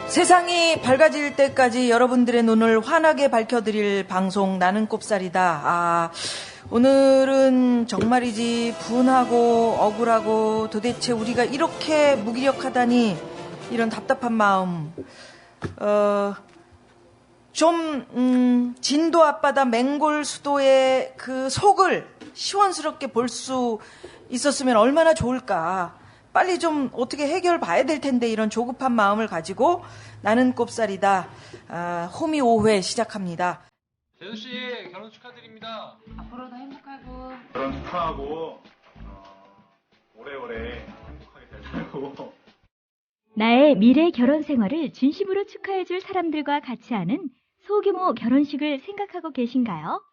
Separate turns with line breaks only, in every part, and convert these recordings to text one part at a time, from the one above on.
세상이 밝아질 때까지 여러분들의 눈을 환하게 밝혀드릴 방송 나는 꼽살이다. 오늘은 정말이지 분하고 억울하고 도대체 우리가 이렇게 무기력하다니 이런 답답한 마음. 진도 앞바다 맹골 수도의 그 속을 시원스럽게 볼 수 있었으면 얼마나 좋을까. 빨리 좀 어떻게 해결 봐야 될 텐데 이런 조급한 마음을 가지고 나는 꼽살이다. 호미 5회 시작합니다.
재수씨 결혼 축하드립니다.
앞으로도 행복하고
결혼 축하하고 오래오래 행복하게 되시고
나의 미래 결혼 생활을 진심으로 축하해줄 사람들과 같이 하는 소규모 결혼식을 생각하고 계신가요?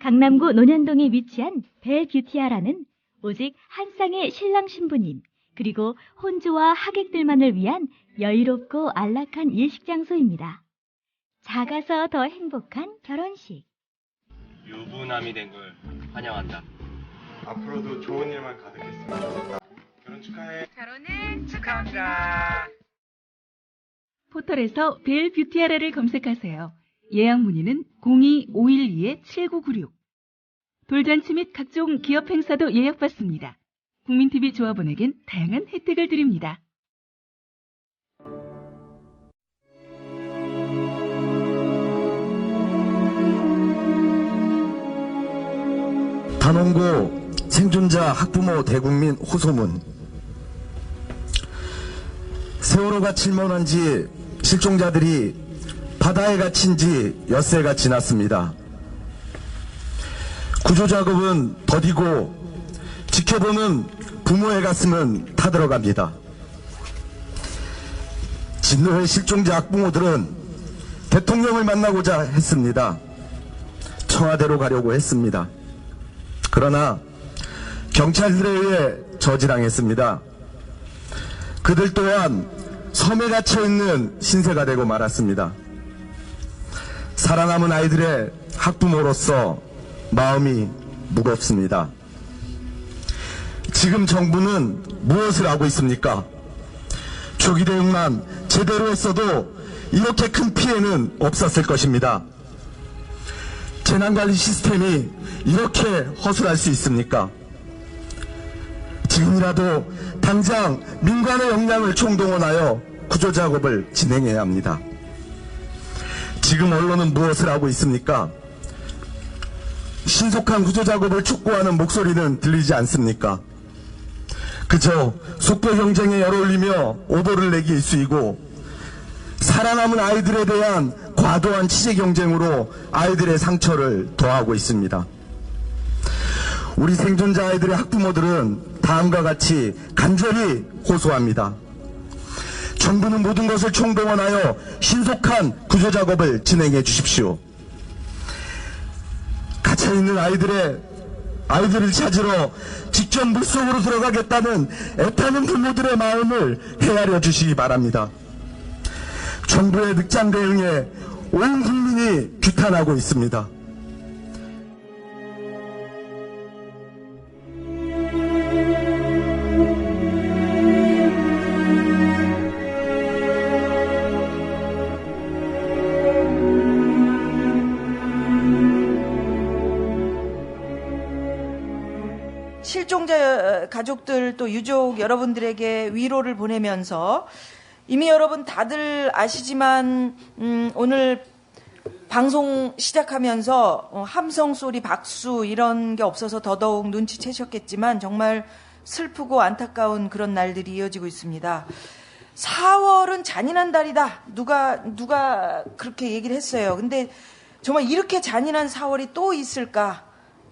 강남구 논현동에 위치한 벨뷰티아라는 오직 한 쌍의 신랑 신부님 그리고 혼주와 하객들만을 위한 여유롭고 안락한 일식 장소입니다. 작아서 더 행복한 결혼식.
유부남이 된 걸 환영한다.
앞으로도 좋은 일만 가득했으면 좋겠다. 결혼 축하해.
결혼을 축하합니다.
포털에서 벨뷰티아라를 검색하세요. 예약 문의는 02-512-7996. 돌잔치 및 각종 기업 행사도 예약받습니다. 국민TV 조합원에겐 다양한 혜택을 드립니다.
단원고 생존자 학부모 대국민 호소문. 세월호가 침몰한 지 실종자들이 바다에 갇힌 지 엿새가 지났습니다. 구조작업은 더디고 지켜보는 부모의 가슴은 타들어갑니다. 진노의 실종자 학부모들은 대통령을 만나고자 했습니다. 청와대로 가려고 했습니다. 그러나 경찰들에 의해 저지당했습니다. 그들 또한 섬에 갇혀있는 신세가 되고 말았습니다. 살아남은 아이들의 학부모로서 마음이 무겁습니다. 지금 정부는 무엇을 하고 있습니까? 초기 대응만 제대로 했어도 이렇게 큰 피해는 없었을 것입니다. 재난관리 시스템이 이렇게 허술할 수 있습니까? 지금이라도 당장 민간의 역량을 총동원하여 구조작업을 진행해야 합니다. 지금 언론은 무엇을 하고 있습니까? 신속한 구조작업을 촉구하는 목소리는 들리지 않습니까? 그저 속보 경쟁에 열올리며 오보를 내기 일쑤이고 살아남은 아이들에 대한 과도한 취재 경쟁으로 아이들의 상처를 더하고 있습니다. 우리 생존자 아이들의 학부모들은 다음과 같이 간절히 호소합니다. 정부는 모든 것을 총동원하여 신속한 구조작업을 진행해 주십시오. 갇혀있는 아이들을 찾으러 직접 물속으로 들어가겠다는 애타는 부모들의 마음을 헤아려 주시기 바랍니다. 정부의 늑장 대응에 온 국민이 규탄하고 있습니다.
실종자 가족들 또 유족 여러분들에게 위로를 보내면서 이미 여러분 다들 아시지만 오늘 방송 시작하면서 함성 소리, 박수 이런 게 없어서 더더욱 눈치채셨겠지만 정말 슬프고 안타까운 그런 날들이 이어지고 있습니다. 4월은 잔인한 달이다. 누가 그렇게 얘기를 했어요. 근데 정말 이렇게 잔인한 4월이 또 있을까?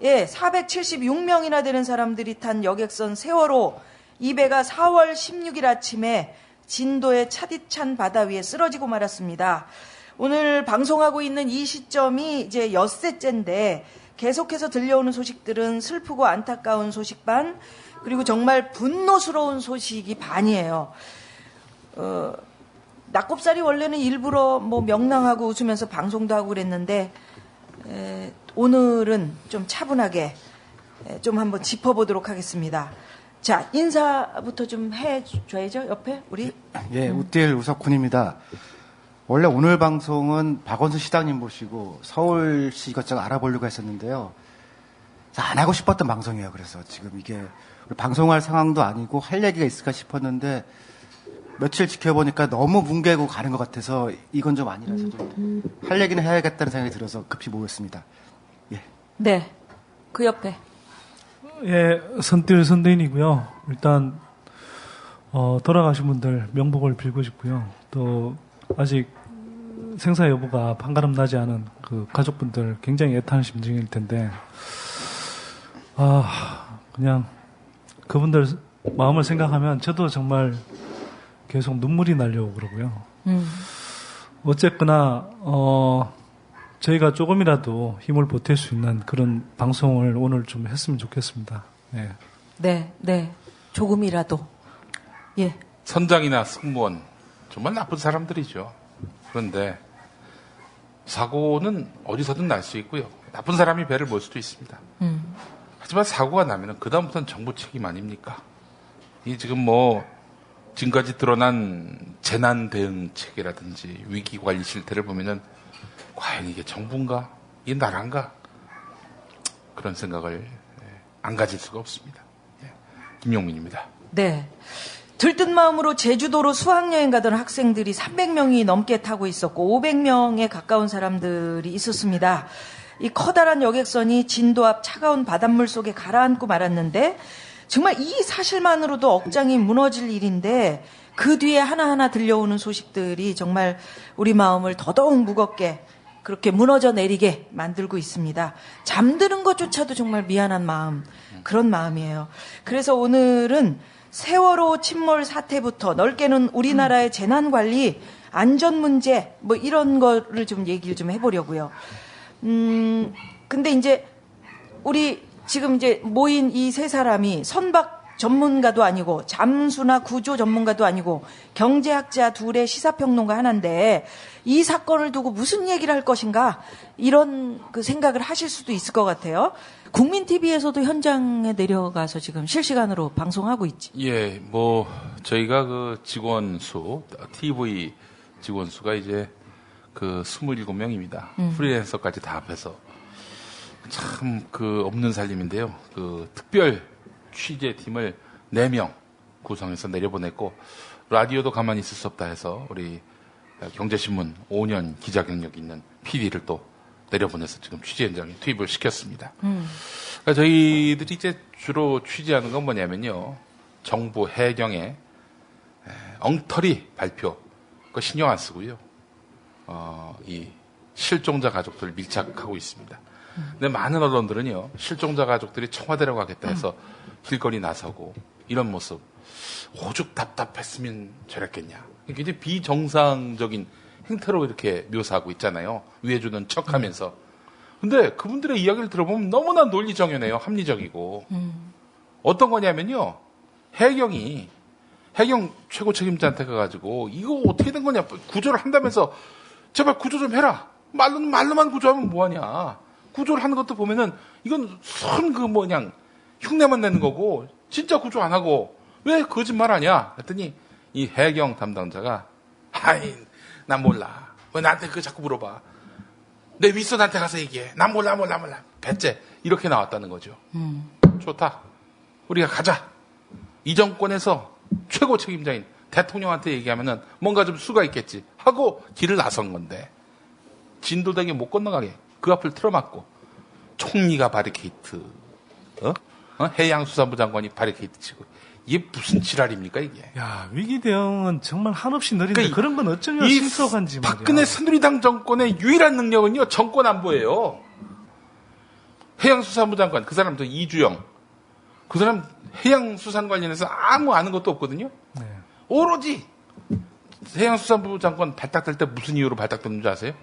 예, 476명이나 되는 사람들이 탄 여객선 세월호 이 배가 4월 16일 아침에 진도의 차디찬 바다 위에 쓰러지고 말았습니다. 오늘 방송하고 있는 이 시점이 이제 엿새째인데 계속해서 들려오는 소식들은 슬프고 안타까운 소식 반, 그리고 정말 분노스러운 소식이 반이에요. 낙곱살이 원래는 일부러 뭐 명랑하고 웃으면서 방송도 하고 그랬는데 오늘은 좀 차분하게 좀 한번 짚어보도록 하겠습니다. 자, 인사부터 좀 해줘야죠, 옆에 우리.
예, 우띠엘 우석훈입니다. 원래 오늘 방송은 박원순 시장님 모시고 서울시 이것저것 알아보려고 했었는데요. 안 하고 싶었던 방송이에요. 그래서 지금 이게 방송할 상황도 아니고 할 얘기가 있을까 싶었는데 며칠 지켜보니까 너무 뭉개고 가는 것 같아서 이건 좀 아니라서 좀 할 얘기는 해야겠다는 생각이 들어서 급히 모였습니다. 예.
네, 그 옆에.
예, 선뜰 선대인이고요. 일단 돌아가신 분들 명복을 빌고 싶고요. 또 아직 생사 여부가 판가름 나지 않은 그 가족분들 굉장히 애타는 심정일 텐데 그냥 그분들 마음을 생각하면 저도 정말 계속 눈물이 나려고 그러고요. 어쨌거나 저희가 조금이라도 힘을 보탤 수 있는 그런 방송을 오늘 좀 했으면 좋겠습니다. 예.
네, 조금이라도. 예.
선장이나 승무원 정말 나쁜 사람들이죠. 그런데 사고는 어디서든 날 수 있고요. 나쁜 사람이 배를 몰 수도 있습니다. 하지만 사고가 나면은 그다음부터는 정부 책임 아닙니까? 이 지금 지금까지 드러난 재난 대응 체계라든지 위기 관리 실태를 보면은 과연 이게 정부인가? 이게 나라인가? 그런 생각을 안 가질 수가 없습니다. 김용민입니다.
네. 들뜬 마음으로 제주도로 수학여행 가던 학생들이 300명이 넘게 타고 있었고 500명에 가까운 사람들이 있었습니다. 이 커다란 여객선이 진도 앞 차가운 바닷물 속에 가라앉고 말았는데 정말 이 사실만으로도 억장이 무너질 일인데 그 뒤에 하나하나 들려오는 소식들이 정말 우리 마음을 더더욱 무겁게 그렇게 무너져 내리게 만들고 있습니다. 잠드는 것조차도 정말 미안한 마음, 그런 마음이에요. 그래서 오늘은 세월호 침몰 사태부터 넓게는 우리나라의 재난관리, 안전문제 이런 거를 좀 얘기를 좀 해보려고요. 근데 이제 우리 지금 이제 모인 이 세 사람이 선박 전문가도 아니고 잠수나 구조 전문가도 아니고 경제학자 둘의 시사평론가 하나인데 이 사건을 두고 무슨 얘기를 할 것인가 이런 그 생각을 하실 수도 있을 것 같아요. 국민TV에서도 현장에 내려가서 지금 실시간으로 방송하고 있지.
예, 저희가 그 TV 직원 수가 이제 27명입니다. 프리랜서까지 다 합해서. 참 없는 살림인데요. 특별 취재팀을 4명 구성해서 내려보냈고 라디오도 가만히 있을 수 없다 해서 우리 경제신문 5년 기자 경력 있는 PD를 또 내려보내서 지금 취재 현장에 투입을 시켰습니다. 그러니까 저희들이 이제 주로 취재하는 건 뭐냐면요. 정부 해경의 엉터리 발표 그거 신경 안 쓰고요. 이 실종자 가족들을 밀착하고 있습니다. 근데 많은 언론들은요, 실종자 가족들이 청와대로 가겠다 해서 길거리 나서고 이런 모습 오죽 답답했으면 저랬겠냐. 굉장히 비정상적인 행태로 이렇게 묘사하고 있잖아요. 위해주는 척하면서. 근데 그분들의 이야기를 들어보면 너무나 논리정연해요. 합리적이고. 어떤 거냐면요, 해경 최고 책임자한테 가가지고 이거 어떻게 된 거냐, 구조를 한다면서 제발 구조 좀 해라. 말로만 구조하면 뭐하냐. 구조를 하는 것도 보면은 이건 그냥 흉내만 내는 거고 진짜 구조 안 하고 왜 거짓말하냐 했더니 이 해경 담당자가 난 몰라. 왜 나한테 그거 자꾸 물어봐. 내 윗선한테 가서 얘기해. 난 몰라. 배째 이렇게 나왔다는 거죠. 좋다. 우리가 가자. 이 정권에서 최고 책임자인 대통령한테 얘기하면은 뭔가 좀 수가 있겠지 하고 길을 나선 건데 진도대교 못 건너가게 그 앞을 틀어막고 총리가 바리케이트, 해양수산부 장관이 바리케이트 치고 이게 무슨 지랄입니까 이게?
야, 위기 대응은 정말 한없이 느린데 그런 건 어쩌면
이
신속한지 말이야.
박근혜 새누리당 정권의 유일한 능력은요 정권 안보예요. 해양수산부 장관 그 사람 이주영 그 사람 해양수산 관련해서 아무 아는 것도 없거든요.
네.
오로지 해양수산부 장관 발탁될 때 무슨 이유로 발탁됐는지 아세요?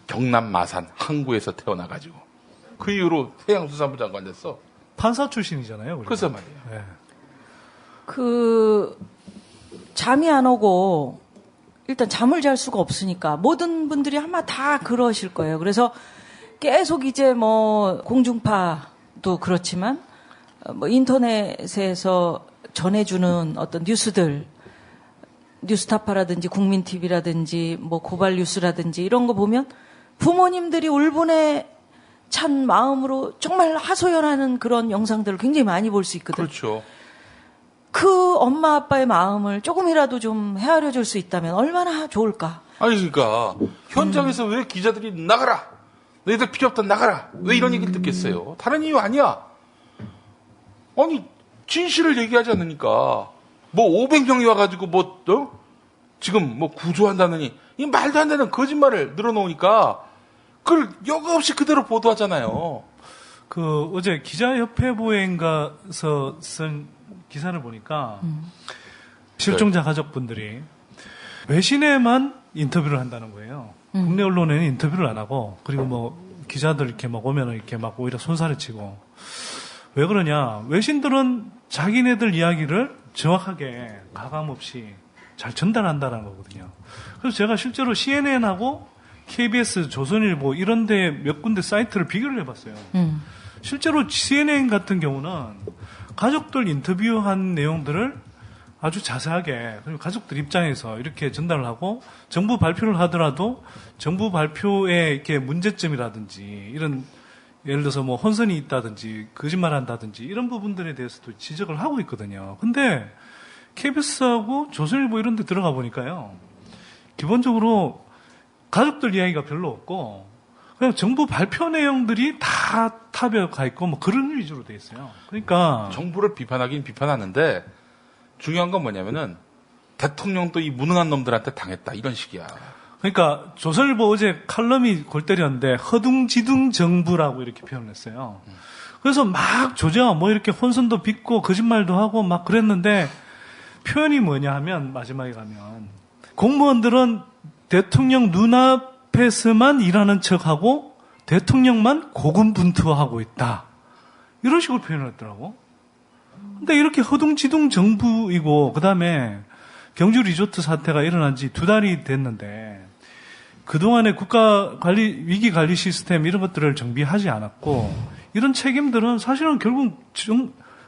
경남 마산 항구에서 태어나가지고 그 이후로 해양수산부 장관 됐어.
판사 출신이잖아요.
그래서 말이에요.
네.
잠이 안 오고 일단 잠을 잘 수가 없으니까 모든 분들이 아마 다 그러실 거예요. 그래서 계속 이제 공중파 방송국도 그렇지만 뭐 인터넷에서 전해주는 어떤 뉴스들, 뉴스타파라든지 국민TV라든지 뭐 고발뉴스라든지 이런 거 보면 부모님들이 울분에 찬 마음으로 정말 하소연하는 그런 영상들을 굉장히 많이 볼 수 있거든요.
그렇죠.
그 엄마 아빠의 마음을 조금이라도 좀 헤아려 줄 수 있다면 얼마나 좋을까.
아니 그러니까 현장에서 왜 기자들이 나가라, 너희들 필요 없다 나가라, 왜 이런 얘기를 듣겠어요? 다른 이유 아니야. 아니 진실을 얘기하지 않으니까 뭐 500명이 와가지고 뭐 지금 뭐 구조한다느니 이 말도 안 되는 거짓말을 늘어놓으니까 그걸 여과 없이 그대로 보도하잖아요.
그 어제 기자협회보행가서 쓴 기사를 보니까 실종자 가족분들이 외신에만 인터뷰를 한다는 거예요. 국내 언론에는 인터뷰를 안 하고, 그리고 뭐 기자들 이렇게 막 오면은 이렇게 막 오히려 손살을 치고. 왜 그러냐? 외신들은 자기네들 이야기를 정확하게 가감 없이 잘 전달한다는 거거든요. 그래서 제가 실제로 CNN하고 KBS, 조선일보 이런 데 몇 군데 사이트를 비교를 해봤어요. 실제로 CNN 같은 경우는 가족들 인터뷰한 내용들을 아주 자세하게 가족들 입장에서 이렇게 전달을 하고, 정부 발표를 하더라도 정부 발표의 이렇게 문제점이라든지 이런 예를 들어서 뭐 혼선이 있다든지 거짓말한다든지 이런 부분들에 대해서도 지적을 하고 있거든요. 근데 KBS하고 조선일보 이런 데 들어가 보니까요, 기본적으로 가족들 이야기가 별로 없고 그냥 정부 발표 내용들이 다 탑에 가 있고 뭐 그런 위주로 돼 있어요. 그러니까
정부를 비판하긴 비판하는데 중요한 건 뭐냐면은 대통령도 이 무능한 놈들한테 당했다 이런 식이야.
그러니까 조선일보 어제 칼럼이 골 때렸는데 허둥지둥 정부라고 이렇게 표현을 했어요. 그래서 막 조제와 뭐 이렇게 혼선도 빚고 거짓말도 하고 막 그랬는데 표현이 뭐냐 하면 마지막에 가면 공무원들은 대통령 눈앞에서만 일하는 척하고 대통령만 고군분투하고 있다. 이런 식으로 표현을 했더라고. 근데 이렇게 허둥지둥 정부이고 그다음에 경주 리조트 사태가 일어난 지 2달이 됐는데 그동안의 국가 관리, 위기 관리 시스템 이런 것들을 정비하지 않았고 이런 책임들은 사실은 결국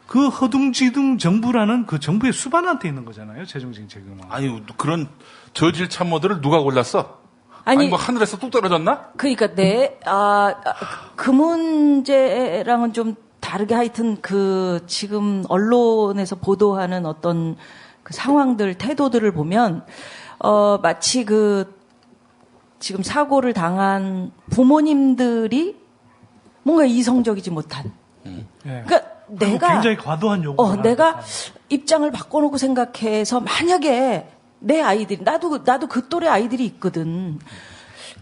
그 허둥지둥 정부라는 그 정부의 수반한테 있는 거잖아요. 재정정책은.
아니 그런 저질 참모들을 누가 골랐어? 아니 뭐 하늘에서 뚝 떨어졌나?
그러니까 그 문제랑은 좀 다르게 하여튼 그 지금 언론에서 보도하는 어떤 그 상황들, 태도들을 보면 마치 그 지금 사고를 당한 부모님들이 뭔가 이성적이지 못한. 그러니까 내가
굉장히 과도한 요구.
내가 입장을 바꿔놓고 생각해서 만약에 내 아이들이 나도 그 또래 아이들이 있거든.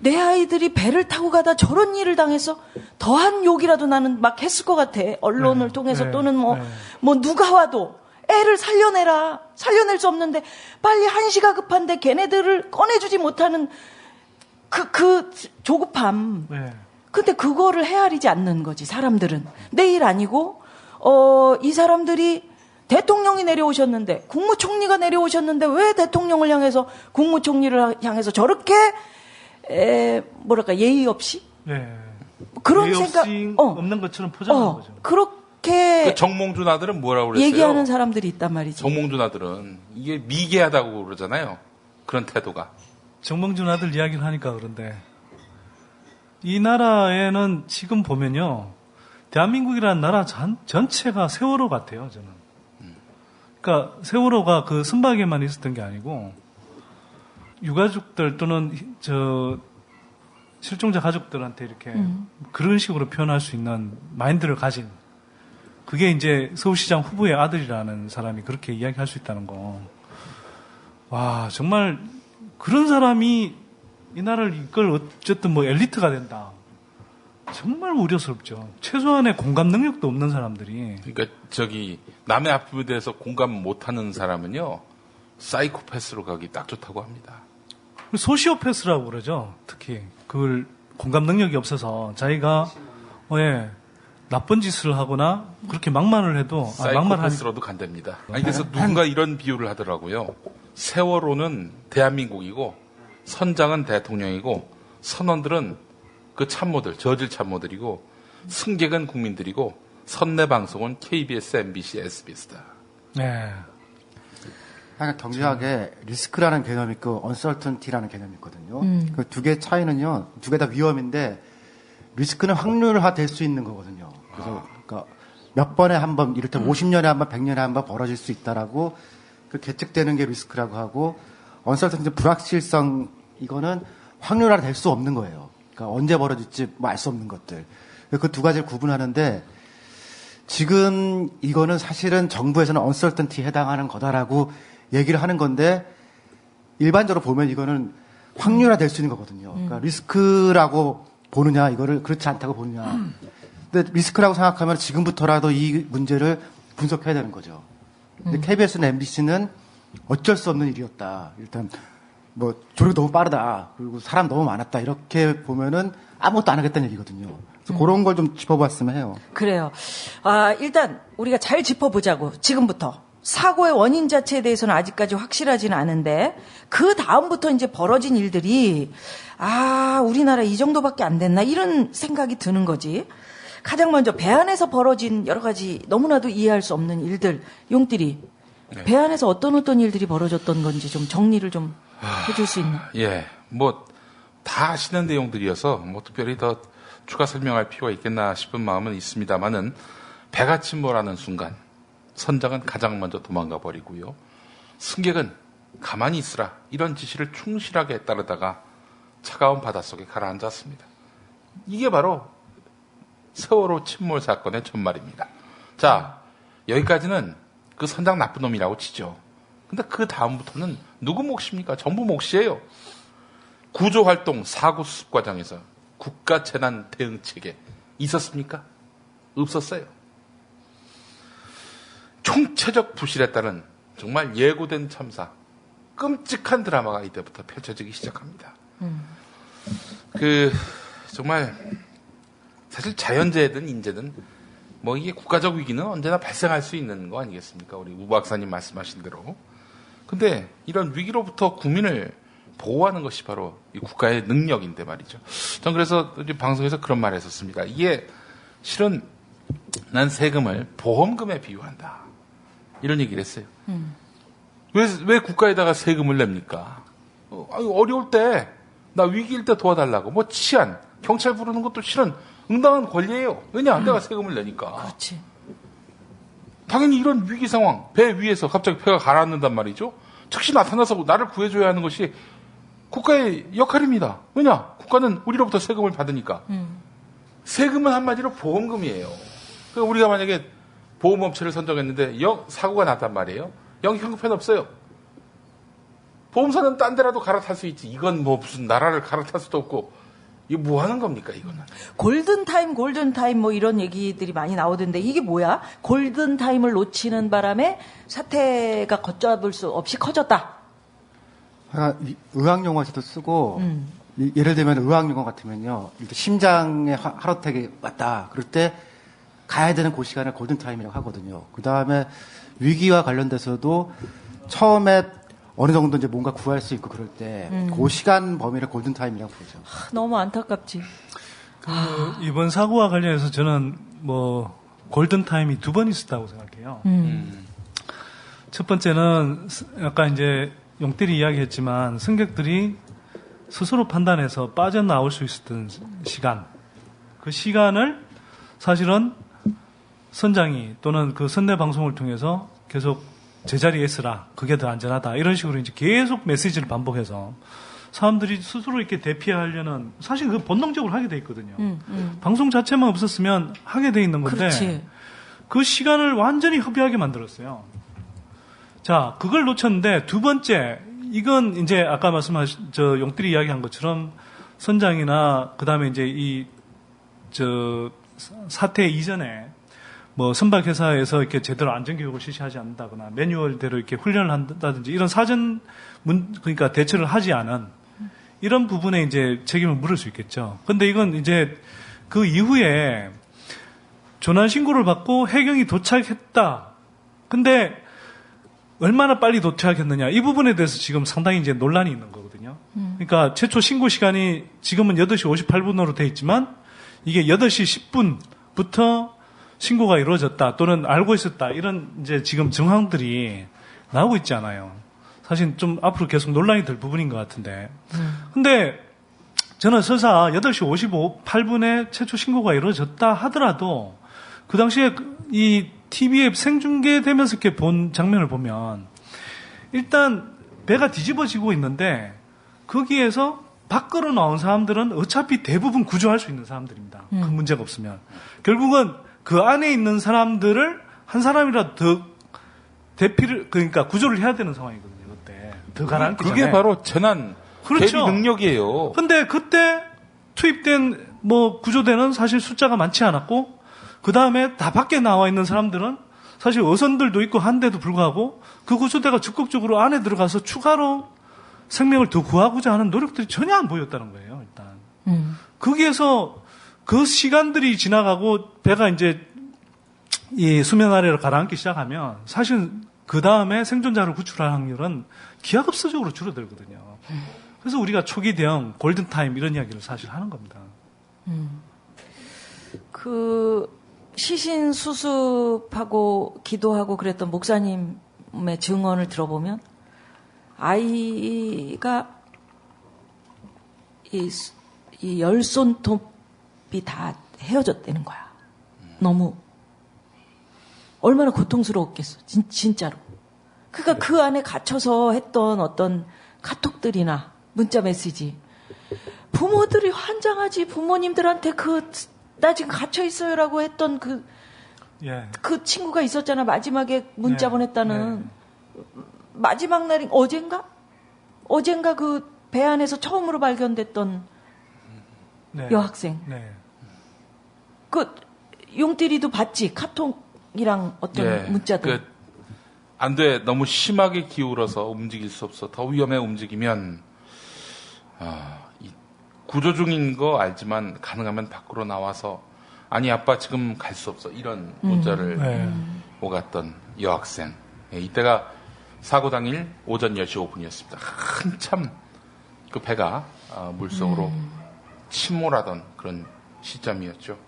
내 아이들이 배를 타고 가다 저런 일을 당해서 더한 욕이라도 나는 막 했을 것 같아. 언론을 통해서 또는 뭐 누가 와도 애를 살려내라. 살려낼 수 없는데 빨리 한시가 급한데 걔네들을 꺼내주지 못하는 그 조급함. 근데 그거를 헤아리지 않는 거지, 사람들은. 내 일 아니고, 이 사람들이 대통령이 내려오셨는데, 국무총리가 내려오셨는데, 왜 대통령을 향해서, 국무총리를 향해서 저렇게, 예의 없이? 그런
예의
생각,
없는 것처럼 포장하는 거죠.
그렇게.
그 정몽준 아들은 뭐라고 그랬어요?
얘기하는 사람들이 있단 말이지.
정몽준 아들은 이게 미개하다고 그러잖아요. 그런 태도가.
정몽준 아들 이야기를 하니까 그런데, 이 나라에는 지금 보면요, 대한민국이라는 나라 전체가 세월호 같아요, 저는. 그러니까 세월호가 그 선박에만 있었던 게 아니고 유가족들 또는 실종자 가족들한테 이렇게 그런 식으로 표현할 수 있는 마인드를 가진, 그게 이제 서울시장 후보의 아들이라는 사람이 그렇게 이야기할 수 있다는 거. 와, 정말 그런 사람이 이 나라를 이끌 어쨌든 뭐 엘리트가 된다. 정말 우려스럽죠. 최소한의 공감 능력도 없는 사람들이.
그러니까 남의 아픔에 대해서 공감 못하는 사람은요, 사이코패스로 가기 딱 좋다고 합니다.
소시오패스라고 그러죠. 특히 그걸 공감 능력이 없어서 자기가 나쁜 짓을 하거나 그렇게 막말을 해도
사이코패스로도 간답니다. 그래서 누군가 이런 비유를 하더라고요. 세월호는 대한민국이고 선장은 대통령이고 선원들은 그 참모들, 저질 참모들이고 승객은 국민들이고 선내 방송은 KBS, MBC, SBS다.
네.
그러니까 경제학에 리스크라는 개념이 있고 언설턴티라는 개념이 있거든요. 그 두 개 차이는요. 두 개 다 위험인데 리스크는 확률화 될 수 있는 거거든요. 그래서 그러니까 몇 번에 한 번, 이를테면 50년에 한 번, 100년에 한 번 벌어질 수 있다라고 그 계측되는 게 리스크라고 하고 언설턴티 불확실성 이거는 확률화 될 수 없는 거예요. 그러니까 언제 벌어질지 뭐 알 수 없는 것들. 그 두 가지를 구분하는데 지금 이거는 사실은 정부에서는 언설턴티에 해당하는 거다라고 얘기를 하는 건데 일반적으로 보면 이거는 확률화 될 수 있는 거거든요. 그러니까 리스크라고 보느냐 이거를 그렇지 않다고 보느냐. 근데 리스크라고 생각하면 지금부터라도 이 문제를 분석해야 되는 거죠. 근데 KBS나 MBC는 어쩔 수 없는 일이었다. 일단 뭐 조력이 너무 빠르다. 그리고 사람 너무 많았다. 이렇게 보면은 아무것도 안 하겠다는 얘기거든요. 그래서 그런 걸 좀 짚어봤으면 해요.
그래요. 일단 우리가 잘 짚어보자고 지금부터. 사고의 원인 자체에 대해서는 아직까지 확실하지는 않은데 그 다음부터 이제 벌어진 일들이 우리나라 이 정도밖에 안 됐나 이런 생각이 드는 거지. 가장 먼저 배 안에서 벌어진 여러 가지 너무나도 이해할 수 없는 일들. 용띠리.
네.
배 안에서 어떤 일들이 벌어졌던 건지 좀 정리를 좀 해줄 수 있나?
예, 뭐 다 아시는 내용들이어서 뭐 특별히 더 추가 설명할 필요가 있겠나 싶은 마음은 있습니다만은 배가 침몰하는 순간 선장은 가장 먼저 도망가 버리고요. 승객은 가만히 있으라 이런 지시를 충실하게 따르다가 차가운 바닷속에 가라앉았습니다. 이게 바로 세월호 침몰 사건의 전말입니다. 자, 여기까지는 그 선장 나쁜 놈이라고 치죠. 근데 그 다음부터는 누구 몫입니까? 정부 몫이에요. 구조활동 사고 수습 과정에서 국가 재난 대응 체계 있었습니까? 없었어요. 총체적 부실에 따른 정말 예고된 참사, 끔찍한 드라마가 이때부터 펼쳐지기 시작합니다. 정말 사실 자연재해든 인재든 뭐 이게 국가적 위기는 언제나 발생할 수 있는 거 아니겠습니까? 우리 우 박사님 말씀하신 대로. 근데 이런 위기로부터 국민을 보호하는 것이 바로 이 국가의 능력인데 말이죠. 전 그래서 방송에서 그런 말을 했었습니다. 이게 실은 난 세금을 보험금에 비유한다. 이런 얘기를 했어요. 왜 국가에다가 세금을 냅니까? 어려울 때, 나 위기일 때 도와달라고. 뭐 치안, 경찰 부르는 것도 실은 응당한 권리예요. 왜냐? 내가 세금을 내니까.
그렇지.
당연히 이런 위기 상황, 배 위에서 갑자기 배가 가라앉는단 말이죠. 즉시 나타나서 나를 구해줘야 하는 것이 국가의 역할입니다. 왜냐? 국가는 우리로부터 세금을 받으니까. 세금은 한마디로 보험금이에요. 그러니까 우리가 만약에 보험업체를 선정했는데 사고가 났단 말이에요. 형편 없어요. 보험사는 딴 데라도 갈아탈 수 있지. 이건 뭐 무슨 나라를 갈아탈 수도 없고. 이거 뭐 하는 겁니까, 이거는? 골든타임 뭐 이런 얘기들이 많이 나오던데 이게 뭐야? 골든타임을 놓치는 바람에 사태가 걷잡을 수 없이 커졌다.
의학용어에서도 쓰고, 예를 들면 의학용어 같으면요. 심장에 하루택이 왔다. 그럴 때 가야 되는 그 시간을 골든타임이라고 하거든요. 그 다음에 위기와 관련돼서도 처음에 어느 정도 이제 뭔가 구할 수 있고 그럴 때 그 시간 범위를 골든타임이라고 부르죠.
너무 안타깝지.
이번 사고와 관련해서 저는 뭐 골든타임이 2번 있었다고 생각해요. 첫 번째는 아까 이제 용띠리 이야기했지만 승객들이 스스로 판단해서 빠져나올 수 있었던 시간. 그 시간을 사실은 선장이 또는 그 선내 방송을 통해서 계속 제자리에 있으라. 그게 더 안전하다. 이런 식으로 이제 계속 메시지를 반복해서 사람들이 스스로 이렇게 대피하려는 사실 그 본능적으로 하게 돼 있거든요. 방송 자체만 없었으면 하게 돼 있는 건데
그렇지.
그 시간을 완전히 허비하게 만들었어요. 자, 그걸 놓쳤는데 두 번째 이건 이제 아까 말씀하신 용띠리 이야기한 것처럼 선장이나 그다음에 이제 사태 이전에 뭐 선박회사에서 이렇게 제대로 안전교육을 실시하지 않는다거나 매뉴얼대로 이렇게 훈련을 한다든지 이런 그러니까 대처를 하지 않은 이런 부분에 이제 책임을 물을 수 있겠죠. 근데 이건 이제 그 이후에 조난 신고를 받고 해경이 도착했다. 근데 얼마나 빨리 도착했느냐. 이 부분에 대해서 지금 상당히 이제 논란이 있는 거거든요. 그러니까 최초 신고 시간이 지금은 8시 58분으로 돼 있지만 이게 8시 10분부터 신고가 이루어졌다 또는 알고 있었다 이런 이제 지금 정황들이 나오고 있지 않아요. 사실 좀 앞으로 계속 논란이 될 부분인 것 같은데. 근데 저는 설사 8시 58분에 최초 신고가 이루어졌다 하더라도 그 당시에 이 TV에 생중계되면서 이렇게 본 장면을 보면 일단 배가 뒤집어지고 있는데 거기에서 밖으로 나온 사람들은 어차피 대부분 구조할 수 있는 사람들입니다. 큰 문제가 없으면. 결국은 그 안에 있는 사람들을 한 사람이라도 더 대피를, 그러니까 구조를 해야 되는 상황이거든요. 그때. 더 가라앉기 전에.
그게 바로 재난
그렇죠.
대비 능력이에요.
근데 그때 투입된 뭐 구조대는 사실 숫자가 많지 않았고, 그 다음에 다 밖에 나와 있는 사람들은 사실 어선들도 있고 한데도 불구하고 그 구조대가 적극적으로 안에 들어가서 추가로 생명을 더 구하고자 하는 노력들이 전혀 안 보였다는 거예요, 일단. 거기에서 그 시간들이 지나가고 배가 이제 이 수면 아래로 가라앉기 시작하면 사실 그 다음에 생존자를 구출할 확률은 기하급수적으로 줄어들거든요. 그래서 우리가 초기 대응, 골든타임 이런 이야기를 사실 하는 겁니다.
그 시신 수습하고 기도하고 그랬던 목사님의 증언을 들어보면 아이가 이 열손톱이 다 헤어졌다는 거야. 너무 얼마나 고통스러웠겠어. 진짜로. 그러니까 그 안에 갇혀서 했던 어떤 카톡들이나 문자 메시지. 부모들이 환장하지. 부모님들한테 나 지금 gat혀 있어요라고 했던 그 친구가 있었잖아. 마지막에 문자 보냈다는. 마지막 날이 어젠가 그 배 안에서 처음으로 발견됐던 여학생. 그 용띠리도 봤지. 카톡이랑 어떤 문자들.
안 돼. 너무 심하게 기울어서 움직일 수 없어. 더 위험해 움직이면 구조 중인 거 알지만 가능하면 밖으로 나와서 아니 아빠 지금 갈 수 없어. 이런 문자를 오갔던 여학생. 이때가 사고 당일 오전 10시 5분이었습니다. 한참 그 배가 물속으로 침몰하던 그런 시점이었죠.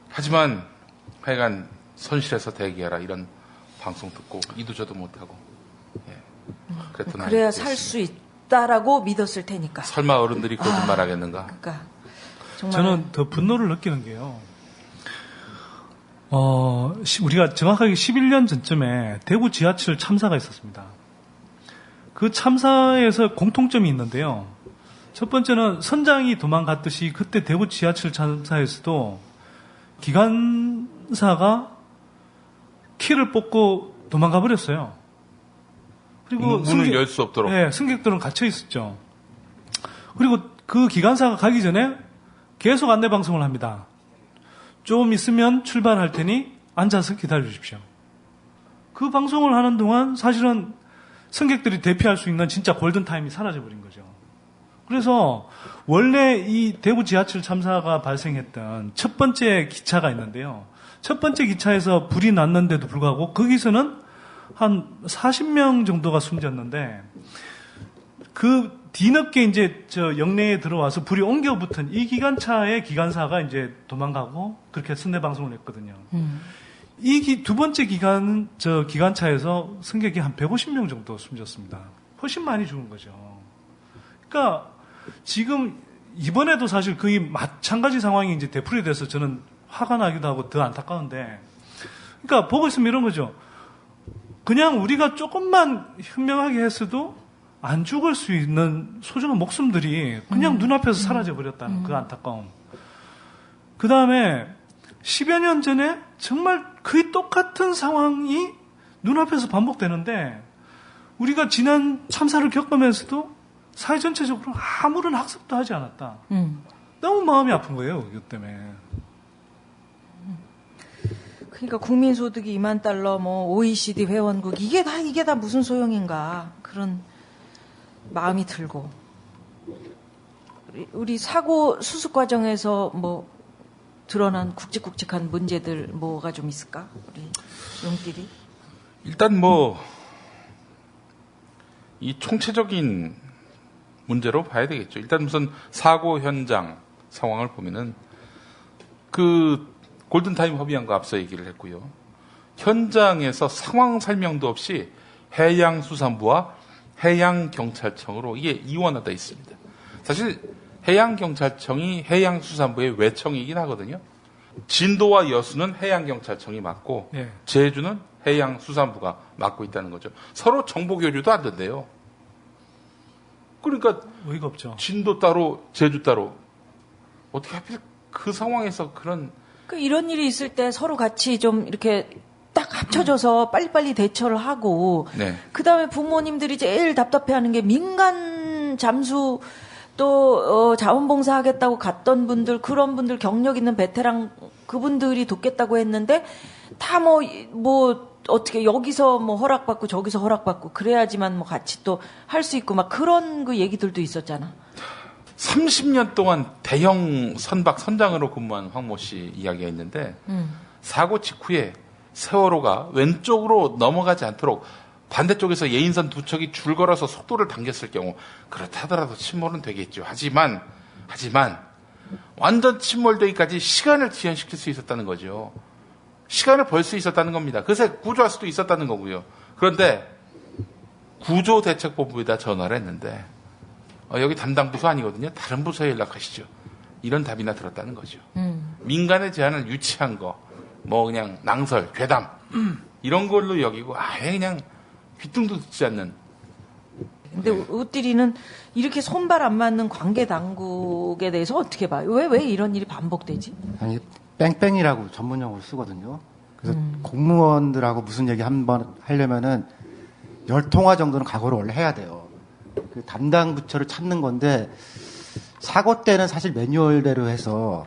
하지만 하여간 선실에서 대기하라 이런 방송 듣고 이도저도 못하고 그랬던
그래야 살 수 있다라고 믿었을 테니까.
설마 어른들이 거짓말하겠는가?
그러니까
저는 더 분노를 느끼는 게요. 우리가 정확하게 11년 전쯤에 대구 지하철 참사가 있었습니다. 그 참사에서 공통점이 있는데요. 첫 번째는 선장이 도망갔듯이 그때 대구 지하철 참사에서도 기관사가 키를 뽑고 도망가 버렸어요. 그리고
문을 열 수 없도록.
네, 승객들은 갇혀 있었죠. 그리고 그 기관사가 가기 전에 계속 안내 방송을 합니다. 좀 있으면 출발할 테니 앉아서 기다려 주십시오. 그 방송을 하는 동안 사실은 승객들이 대피할 수 있는 진짜 골든타임이 사라져버린 거죠. 그래서 원래 이 대구 지하철 참사가 발생했던 첫 번째 기차가 있는데요. 첫 번째 기차에서 불이 났는데도 불구하고 거기서는 한 40명 정도가 숨졌는데 그 뒤늦게 이제 영내에 들어와서 불이 옮겨 붙은 이 기관차의 기관사가 이제 도망가고 그렇게 순회 방송을 했거든요. 이 두 번째 기관차에서 승객이 한 150명 정도 숨졌습니다. 훨씬 많이 죽은 거죠. 그러니까 지금 이번에도 사실 거의 마찬가지 상황이 이제 되풀이 돼서 저는 화가 나기도 하고 더 안타까운데, 그러니까 보고 있으면 이런 거죠. 그냥 우리가 조금만 현명하게 했어도 안 죽을 수 있는 소중한 목숨들이 그냥 눈앞에서 사라져 버렸다는 그 안타까움. 그 다음에 10여 년 전에 정말 거의 똑같은 상황이 눈앞에서 반복되는데 우리가 지난 참사를 겪으면서도 사회 전체적으로 아무런 학습도 하지 않았다. 너무 마음이 아픈 거예요, 이것 때문에.
그러니까 국민소득이 2만 달러, 뭐 OECD 회원국 이게 다 무슨 소용인가 그런 마음이 들고, 우리 사고 수습 과정에서 뭐 드러난 굵직굵직한 문제들 뭐가 좀 있을까, 우리 용띠리?
일단 이 총체적인 문제로 봐야 되겠죠. 일단 무슨 사고 현장 상황을 보면은 그 골든타임 협의안과 앞서 얘기를 했고요. 현장에서 상황 설명도 없이 해양수산부와 해양경찰청으로 이게 이원화되어 있습니다. 사실 해양경찰청이 해양수산부의 외청이긴 하거든요. 진도와 여수는 해양경찰청이 맡고
예.
제주는 해양수산부가 맡고 있다는 거죠. 서로 정보교류도 안 된대요. 그러니까
의의가 없죠.
진도 따로 제주 따로 어떻게 하필 그 상황에서 그런
이런 일이 있을 때 서로 같이 좀 이렇게 딱 합쳐져서 빨리빨리 대처를 하고
네.
그다음에 부모님들이 제일 답답해하는 게 민간 잠수 또 자원봉사 하겠다고 갔던 분들 그런 분들 경력 있는 베테랑 그분들이 돕겠다고 했는데 다 뭐 어떻게 여기서 뭐 허락받고 저기서 허락받고 그래야지만 뭐 같이 또 할 수 있고 막 그런 그 얘기들도 있었잖아.
30년 동안 대형 선박 선장으로 근무한 황모 씨 이야기가 있는데 사고 직후에 세월호가 왼쪽으로 넘어가지 않도록 반대쪽에서 예인선 두 척이 줄 걸어서 속도를 당겼을 경우 그렇다더라도 침몰은 되겠죠. 하지만 완전 침몰되기까지 시간을 지연시킬 수 있었다는 거죠. 시간을 벌 수 있었다는 겁니다. 그래서 구조할 수도 있었다는 거고요. 그런데 구조대책본부에다 전화를 했는데 여기 담당 부서 아니거든요. 다른 부서에 연락하시죠. 이런 답이나 들었다는 거죠. 민간의 제안을 유치한 거, 뭐 그냥 낭설, 괴담 이런 걸로 여기고 아예 그냥 귀뚱도 듣지 않는.
근데 우띠리는 이렇게 손발 안 맞는 관계 당국에 대해서 어떻게 봐요? 왜 이런 일이 반복되지?
아니, 뺑뺑이라고 전문용어를 쓰거든요. 그래서 공무원들하고 무슨 얘기 한번 하려면은 10통화 정도는 각오를 원래 해야 돼요. 그 담당 부처를 찾는 건데 사고 때는 사실 매뉴얼대로 해서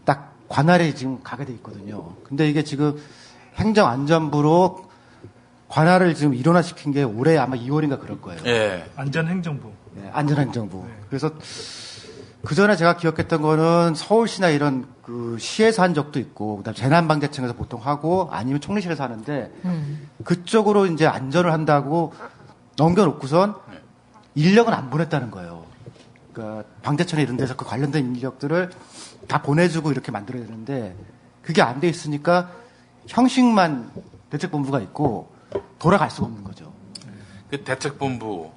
딱 관할에 지금 가게 돼 있거든요. 근데 이게 지금 행정안전부로 관할을 지금 일원화시킨 게 올해 아마 2월인가 그럴 거예요.
예.
안전행정부.
네, 안전행정부. 그래서 그 전에 제가 기억했던 거는 서울시나 이런 그 시에서 한 적도 있고, 그다음 재난방재청에서 보통 하고, 아니면 총리실에서 하는데, 그쪽으로 이제 안전을 한다고 넘겨놓고선 인력은 안 보냈다는 거예요. 그러니까 방재청에 이런 데서 그 관련된 인력들을 다 보내주고 이렇게 만들어야 되는데, 그게 안 돼 있으니까 형식만 대책본부가 있고 돌아갈 수가 없는 거죠.
그 대책본부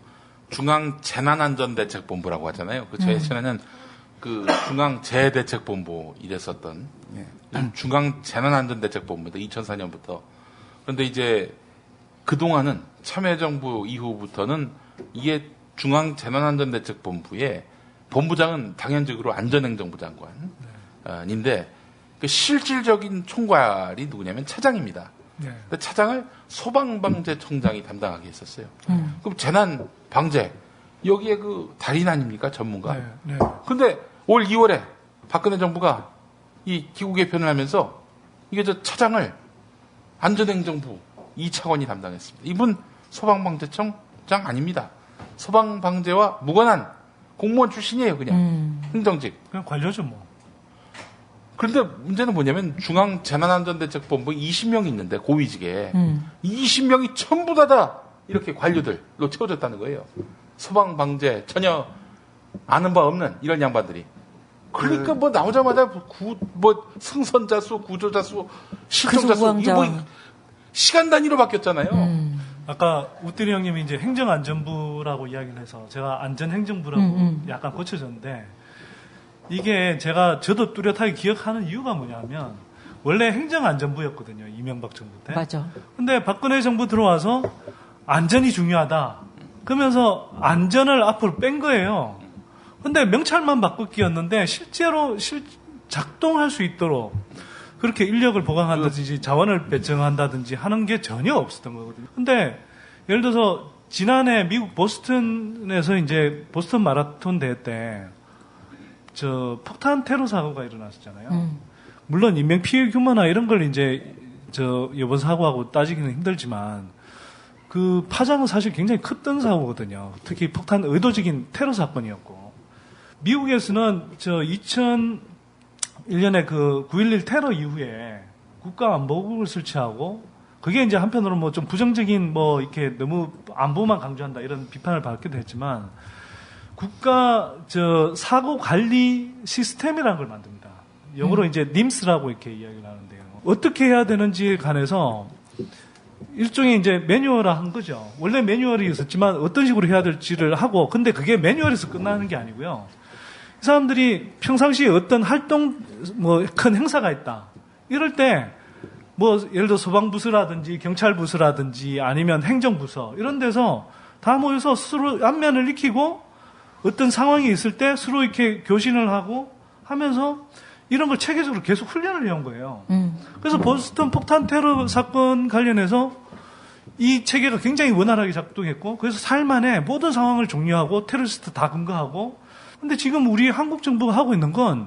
중앙재난안전대책본부라고 하잖아요. 그 저 예전에는 그 중앙재대책본부 이랬었던 중앙재난안전대책본부입니다. 2004년부터. 그런데 이제 그동안은 참여정부 이후부터는 이게 중앙재난안전대책본부의 본부장은 당연적으로 안전행정부 장관인데 그 실질적인 총괄이 누구냐면 차장입니다.
네.
근데 차장을 소방방재청장이 담당하게 했었어요. 그럼 재난방재 여기에 그 달인 아닙니까 전문가?
네, 네.
근데 올 2월에 박근혜 정부가 이 기구 개편을 하면서 이게 저 차장을 안전행정부 2차관이 담당했습니다. 이분 소방방재청장 아닙니다. 소방방재와 무관한 공무원 출신이에요, 그냥 행정직.
그냥 관료죠 뭐.
그런데 문제는 뭐냐면 중앙재난안전대책본부 20명이 있는데 고위직에 20명이 전부 다 이렇게 관료들로 채워졌다는 거예요. 소방방재 전혀 아는 바 없는 이런 양반들이. 그러니까 뭐 나오자마자 뭐 승선자수, 구조자수, 실종자수 이거 뭐 시간 단위로 바뀌었잖아요.
아까 우띠리 형님이 이제 행정안전부라고 이야기를 해서 제가 안전행정부라고 약간 고쳐졌는데 이게 저도 뚜렷하게 기억하는 이유가 뭐냐면 원래 행정안전부였거든요. 이명박 정부 때.
맞아. 근데
박근혜 정부 들어와서 안전이 중요하다. 그러면서 안전을 앞으로 뺀 거예요. 근데 명찰만 바꾸기였는데 실제로 작동할 수 있도록 그렇게 인력을 보강한다든지 자원을 배정한다든지 하는 게 전혀 없었던 거거든요. 근데 예를 들어서 지난해 미국 보스턴에서 이제 보스턴 마라톤 대회 때 폭탄 테러 사고가 일어났었잖아요. 물론 인명 피해 규모나 이런 걸 이제 이번 사고하고 따지기는 힘들지만 그 파장은 사실 굉장히 컸던 사고거든요. 특히 폭탄 의도적인 테러 사건이었고 미국에서는 2001년에 그 9.11 테러 이후에 국가안보국을 설치하고 그게 이제 한편으로 뭐 좀 부정적인 뭐 이렇게 너무 안보만 강조한다 이런 비판을 받기도 했지만 국가 사고 관리 시스템이라는 걸 만듭니다. 영어로 이제 NIMS라고 이렇게 이야기를 하는데요. 어떻게 해야 되는지에 관해서 일종의 이제 매뉴얼화한 거죠. 원래 매뉴얼이 있었지만 어떤 식으로 해야 될지를 하고, 근데 그게 매뉴얼에서 끝나는 게 아니고요. 이 사람들이 평상시에 어떤 활동, 뭐 큰 행사가 있다. 이럴 때 뭐 예를 들어 소방부서라든지 경찰부서라든지 아니면 행정부서 이런 데서 다 모여서 서로 안면을 익히고 어떤 상황이 있을 때 서로 이렇게 교신을 하고 하면서 이런 걸 체계적으로 계속 훈련을 해온 거예요. 그래서 보스턴 폭탄 테러 사건 관련해서 이 체계가 굉장히 원활하게 작동했고, 그래서 살만에 모든 상황을 종료하고 테러리스트 다 검거하고. 근데 지금 우리 한국 정부가 하고 있는 건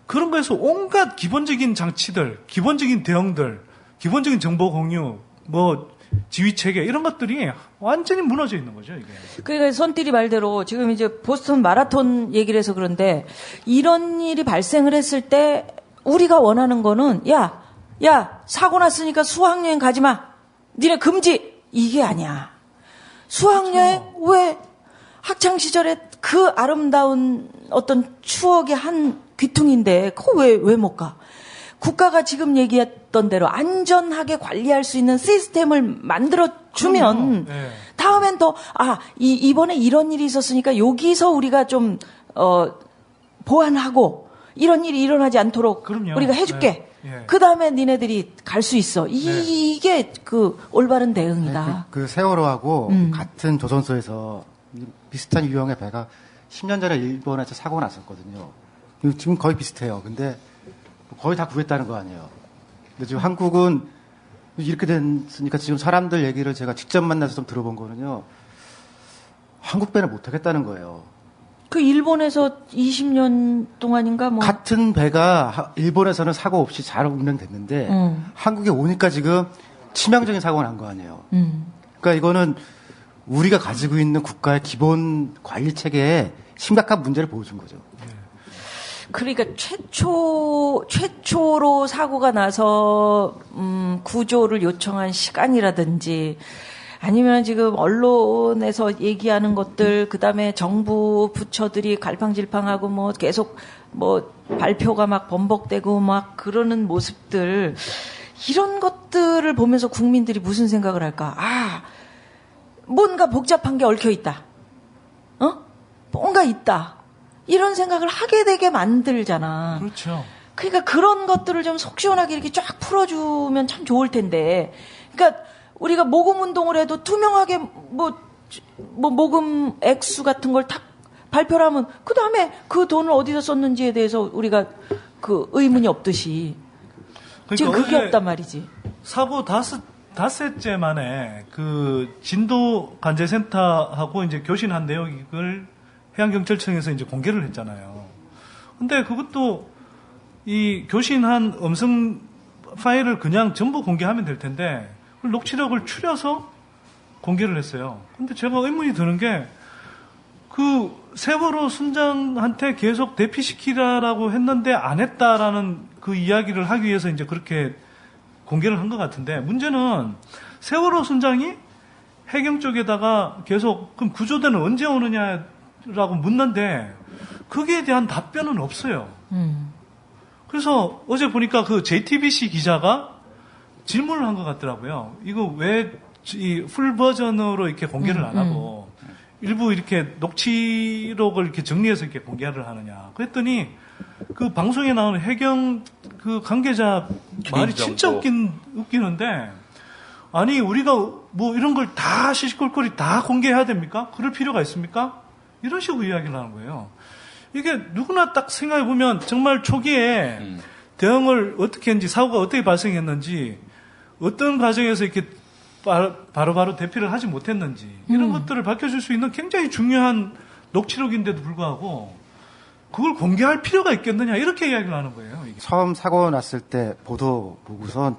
그런 거에서 온갖 기본적인 장치들, 기본적인 대응들, 기본적인 정보 공유, 뭐 지휘 체계 이런 것들이 완전히 무너져 있는 거죠, 이게.
그러니까 손띠리 말대로 지금 이제 보스턴 마라톤 얘기를 해서 그런데 이런 일이 발생을 했을 때 우리가 원하는 거는 야, 사고 났으니까 수학여행 가지 마. 니네 금지. 이게 아니야. 수학여행 왜 학창 시절에 그 아름다운 어떤 추억의 한 귀퉁인데 그거 왜 못 가? 국가가 지금 얘기했던 대로 안전하게 관리할 수 있는 시스템을 만들어주면
네.
다음엔 더 이번에 이런 일이 있었으니까 여기서 우리가 좀 보완하고 이런 일이 일어나지 않도록
그럼요.
우리가 해줄게.
네.
그 다음에 니네들이 갈 수 있어. 이게 그 올바른 대응이다.
그 세월호하고 같은 조선소에서 비슷한 유형의 배가 10년 전에 일본에서 사고가 났었거든요. 지금 거의 비슷해요. 근데 거의 다 구했다는 거 아니에요. 근데 지금 한국은 이렇게 됐으니까 지금 사람들 얘기를 제가 직접 만나서 좀 들어본 거는요. 한국 배는 못 하겠다는 거예요.
그 일본에서 20년 동안인가 뭐
같은 배가 일본에서는 사고 없이 잘 운행됐는데 한국에 오니까 지금 치명적인 사고가 난 거 아니에요. 그러니까 이거는 우리가 가지고 있는 국가의 기본 관리 체계에 심각한 문제를 보여준 거죠.
그러니까 최초로 사고가 나서 구조를 요청한 시간이라든지 아니면 지금 언론에서 얘기하는 것들, 그 다음에 정부 부처들이 갈팡질팡하고 뭐 계속 뭐 발표가 막 번복되고 막 그러는 모습들, 이런 것들을 보면서 국민들이 무슨 생각을 할까? 뭔가 복잡한 게 얽혀 있다. 뭔가 있다. 이런 생각을 하게 되게 만들잖아.
그렇죠.
그러니까 그런 것들을 좀 속 시원하게 이렇게 쫙 풀어주면 참 좋을 텐데. 그러니까 우리가 모금 운동을 해도 투명하게 뭐 모금 액수 같은 걸 딱 발표를 하면 그 다음에 그 돈을 어디서 썼는지에 대해서 우리가 그 의문이 없듯이.
그러니까
지금 그게 없단 말이지.
사고 닷새째 만에 그 진도 관제센터하고 이제 교신한 내역을 해양경찰청에서 이제 공개를 했잖아요. 근데 그것도 이 교신한 음성 파일을 그냥 전부 공개하면 될 텐데 녹취록을 추려서 공개를 했어요. 근데 제가 의문이 드는 게 그 세월호 순장한테 계속 대피시키라라고 했는데 안 했다라는 그 이야기를 하기 위해서 이제 그렇게 공개를 한 것 같은데, 문제는 세월호 순장이 해경 쪽에다가 계속 그럼 구조대는 언제 오느냐라고 묻는데 거기에 대한 답변은 없어요. 그래서 어제 보니까 그 JTBC 기자가 질문을 한 것 같더라고요. 이거 왜 이 풀 버전으로 이렇게 공개를 안 하고 일부 이렇게 녹취록을 이렇게 정리해서 이렇게 공개를 하느냐. 그랬더니 그 방송에 나오는 해경 그 관계자 말이 진짜 웃기는데, 아니 우리가 뭐 이런 걸 다 시시콜콜이 다 공개해야 됩니까? 그럴 필요가 있습니까? 이런 식으로 이야기를 하는 거예요. 이게 누구나 딱 생각해 보면 정말 초기에 대응을 어떻게 했는지, 사고가 어떻게 발생했는지, 어떤 과정에서 이렇게 바로바로 대피를 하지 못했는지 이런 것들을 밝혀줄 수 있는 굉장히 중요한 녹취록인데도 불구하고 그걸 공개할 필요가 있겠느냐, 이렇게 이야기를 하는 거예요. 이게.
처음 사고 났을 때 보도 보고선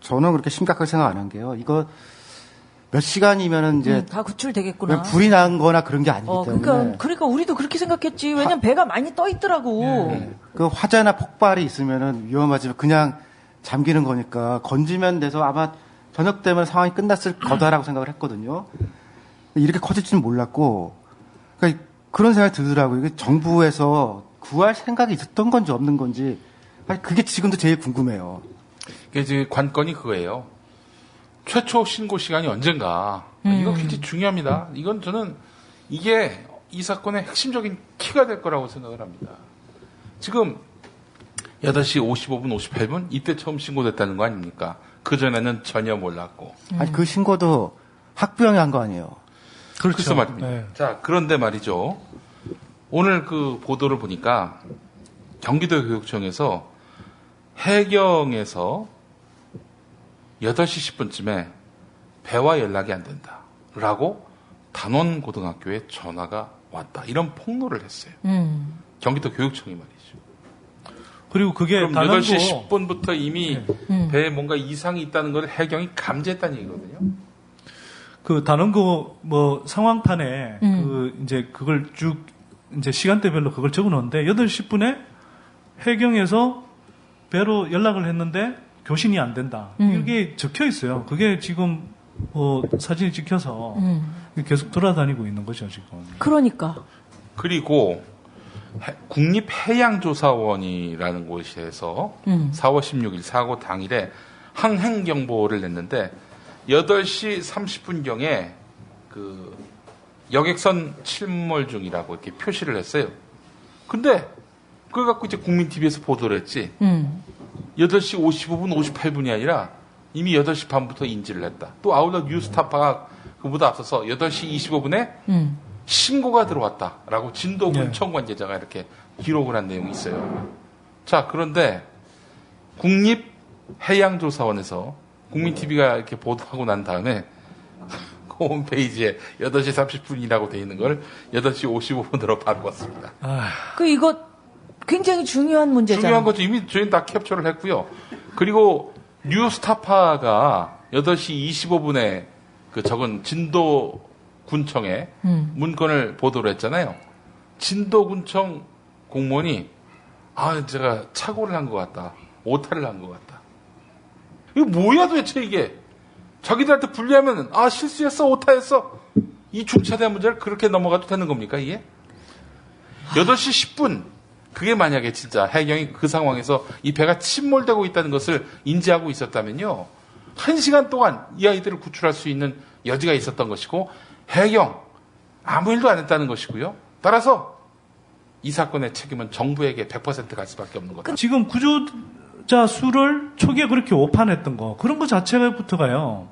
저는 그렇게 심각하게 생각 안 한 게요. 이거 몇 시간이면은 이제
다 구출되겠구나.
불이 난 거나 그런 게 아니기 때문에.
그러니까 우리도 그렇게 생각했지. 왜냐면 배가 많이 떠 있더라고.
그 화재나 폭발이 있으면은 위험하지만 그냥 잠기는 거니까 건지면 돼서 아마 저녁 되면 상황이 끝났을 거다라고 생각을 했거든요. 이렇게 커질 줄은 몰랐고, 그러니까 그런 생각이 들더라고요. 이게 정부에서 구할 생각이 있었던 건지 없는 건지 아니, 그게 지금도 제일 궁금해요.
이게 이제 관건이 그거예요. 최초 신고 시간이 언젠가. 이거 굉장히 중요합니다. 이건 저는 이게 이 사건의 핵심적인 키가 될 거라고 생각을 합니다. 지금 8시 55분, 58분? 이때 처음 신고됐다는 거 아닙니까? 그전에는 전혀 몰랐고.
아니, 그 신고도 학부형이 한 거 아니에요?
그렇죠. 말입니다.
네.
자, 그런데 말이죠. 오늘 그 보도를 보니까 경기도 교육청에서 해경에서 8시 10분쯤에 배와 연락이 안 된다. 라고 단원고등학교에 전화가 왔다. 이런 폭로를 했어요. 경기도 교육청이 말이죠.
그리고 그게
그럼
단원고
8시 10분부터 이미 배에 뭔가 이상이 있다는 걸 해경이 감지했다는 얘기거든요.
그 단원고 뭐 상황판에 그 이제 그걸 쭉 이제 시간대별로 그걸 적어 놓은데 8시 10분에 해경에서 배로 연락을 했는데 교신이 안 된다. 이게 적혀 있어요. 그게 지금 뭐 사진이 찍혀서 계속 돌아다니고 있는 거죠, 지금.
그러니까.
그리고 국립해양조사원이라는 곳에서 4월 16일 사고 당일에 항행경보를 냈는데 8시 30분경에 그 여객선 침몰 중이라고 이렇게 표시를 했어요. 근데 그걸 갖고 이제 국민TV에서 보도를 했지. 8시 55분, 58분이 아니라 이미 8시 반부터 인지를 했다. 또 아울러 뉴스타파가 그보다 앞서서 8시 25분에 신고가 들어왔다라고 진도군청 관계자가 이렇게 기록을 한 내용이 있어요. 자, 그런데 국립해양조사원에서 국민TV가 이렇게 보도하고 난 다음에 그 홈페이지에 8시 30분이라고 돼 있는 걸 8시 55분으로 바꿨습니다.
이거 굉장히 중요한 문제잖아요.
중요한 거죠. 이미 저희는 다 캡처를 했고요. 그리고 뉴스타파가 8시 25분에 그 적은 진도군청에 문건을 보도를 했잖아요. 진도군청 공무원이 제가 착오를 한 것 같다. 오타를 한 것 같다. 이거 뭐야 도대체 이게. 자기들한테 분리하면 실수했어, 오타했어. 이 중차대한 문제를 그렇게 넘어가도 되는 겁니까 이게? 8시 10분. 그게 만약에 진짜 해경이 그 상황에서 이 배가 침몰되고 있다는 것을 인지하고 있었다면요. 1시간 동안 이 아이들을 구출할 수 있는 여지가 있었던 것이고 해경 아무 일도 안 했다는 것이고요. 따라서 이 사건의 책임은 정부에게 100% 갈 수밖에 없는 거다.
지금 구조자 수를 초기에 그렇게 오판했던 거 그런 거 자체부터가요.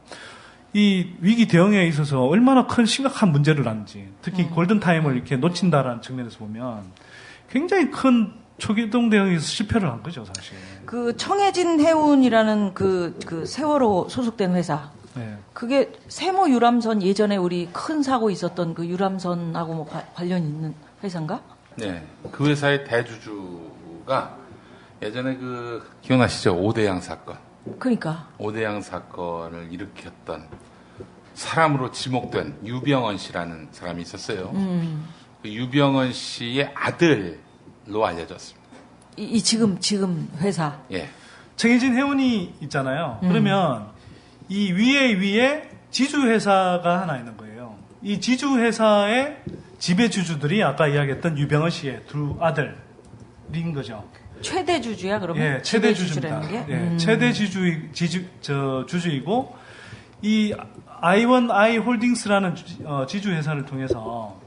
이 위기 대응에 있어서 얼마나 큰 심각한 문제를 하는지 특히 골든타임을 이렇게 놓친다라는 측면에서 보면 굉장히 큰 초기동 대응에서 실패를 한 거죠, 사실.
그 청해진 해운이라는 그 세월호 소속된 회사.
네.
그게 세모 유람선 예전에 우리 큰 사고 있었던 그 유람선하고 뭐 관련이 있는 회사인가?
네. 그 회사의 대주주가 예전에 기억나시죠? 오대양 사건.
그러니까.
오대양 사건을 일으켰던 사람으로 지목된 유병헌 씨라는 사람이 있었어요. 그 유병헌 씨의 아들로 알려졌습니다.
지금 회사.
예.
청해진 해운이 있잖아요. 그러면 이 위에 지주회사가 하나 있는 거예요. 이 지주회사의 지배주주들이 아까 이야기했던 유병헌 씨의 두 아들인 거죠.
최대 주주야, 그러면?
예, 최대 주주입니다.
게?
예, 최대 주주이고, 이 I1I 홀딩스라는 지주회사를 통해서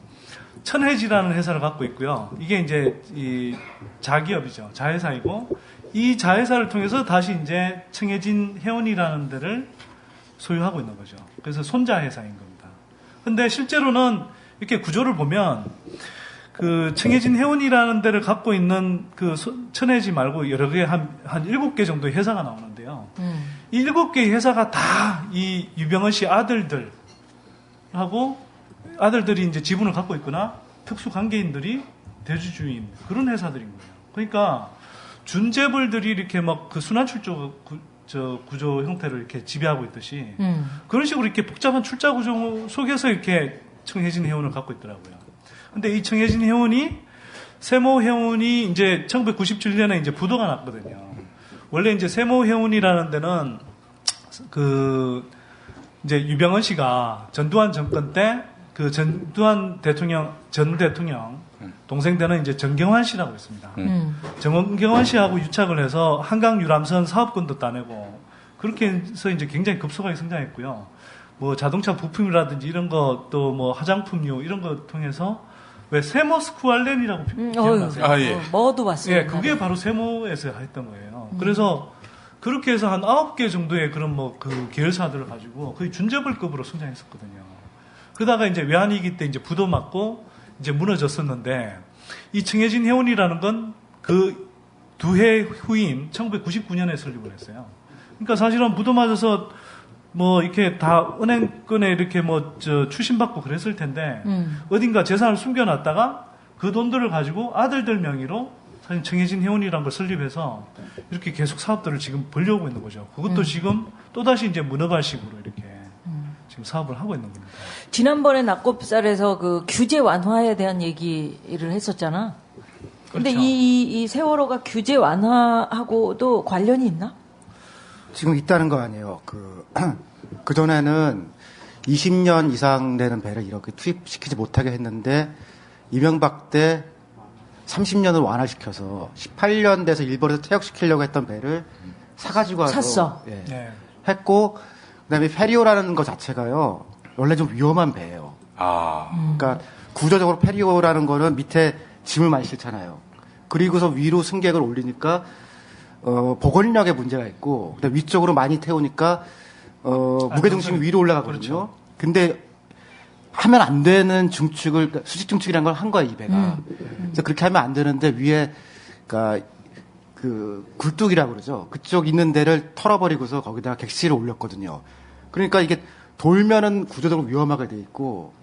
천해지라는 회사를 갖고 있고요. 이게 이제 이 자기업이죠. 자회사이고, 이 자회사를 통해서 다시 이제 청해진 해운이라는 데를 소유하고 있는 거죠. 그래서 손자 회사인 겁니다. 근데 실제로는 이렇게 구조를 보면 그 청해진 해운이라는 데를 갖고 있는 그 천해지 말고 여러 개 한 7개 정도의 회사가 나오는데요. 이 7개의 회사가 다 이 유병헌 씨 아들들이 이제 지분을 갖고 있거나 특수 관계인들이 대주주인 그런 회사들인 거예요. 그러니까 준재벌들이 이렇게 막 그 순환 출조 구조 형태를 이렇게 지배하고 있듯이 그런 식으로 이렇게 복잡한 출자 구조 속에서 이렇게 청해진 해운을 갖고 있더라고요. 근데 이 청해진 해운이 세모 해운이 이제 1997년에 이제 부도가 났거든요. 원래 이제 세모 해운이라는 데는 이제 유병헌 씨가 전두환 정권 때 그 전두환 대통령, 전 대통령, 동생 되는 이제 정경환 씨라고 있습니다. 정경환 씨하고 유착을 해서 한강 유람선 사업권도 따내고, 그렇게 해서 이제 굉장히 급속하게 성장했고요. 뭐 자동차 부품이라든지 이런 거, 또 뭐 화장품류 이런 거 통해서 왜 세모 스쿠알렌이라고 기억나세요?
아, 예.
먹어도 봤어요.
예, 그게 바로 세모에서 했던 거예요. 그래서 그렇게 해서 한 9개 정도의 그런 뭐 그 계열사들을 가지고 거의 준재벌급으로 성장했었거든요. 그러다가 이제 외환위기 때 이제 부도 맞고 이제 무너졌었는데, 이 청해진 해운이라는 건 그 두 해 후인 1999년에 설립을 했어요. 그러니까 사실은 부도 맞아서 뭐 이렇게 다 은행권에 이렇게 뭐 추심받고 그랬을 텐데, 어딘가 재산을 숨겨놨다가 그 돈들을 가지고 아들들 명의로 사실 청해진 해운이라는 걸 설립해서 이렇게 계속 사업들을 지금 벌려오고 있는 거죠. 그것도 지금 또다시 이제 문어발식으로 이렇게 지금 사업을 하고 있는 겁니다.
지난번에 낙곱살에서 그 규제 완화에 대한 얘기를 했었잖아. 근데
그렇죠.
이 세월호가 규제 완화하고도 관련이 있나?
지금 있다는 거 아니에요. 그전에는 20년 이상 되는 배를 이렇게 투입시키지 못하게 했는데, 이명박 때 30년을 완화시켜서 18년 돼서 일본에서 퇴역시키려고 했던 배를 사가지고 와서
샀어.
예,
네.
했고, 그다음에 페리오라는 거 자체가요, 원래 좀 위험한 배예요.
아.
그러니까 구조적으로 페리오라는 거는 밑에 짐을 많이 실잖아요. 그리고서 위로 승객을 올리니까 복원력에 문제가 있고, 그다음에 위쪽으로 많이 태우니까 무게중심이 위로 올라가거든요.
그렇죠.
근데 하면 안 되는 중축을, 그러니까 수직 중축이라는 걸 한 거야, 이 배가. 그래서 그렇게 하면 안 되는데, 위에 그러니까 그 굴뚝이라고 그러죠. 그쪽 있는 데를 털어버리고서 거기다가 객실을 올렸거든요. 그러니까 이게 돌면은 구조적으로 위험하게 돼 있고,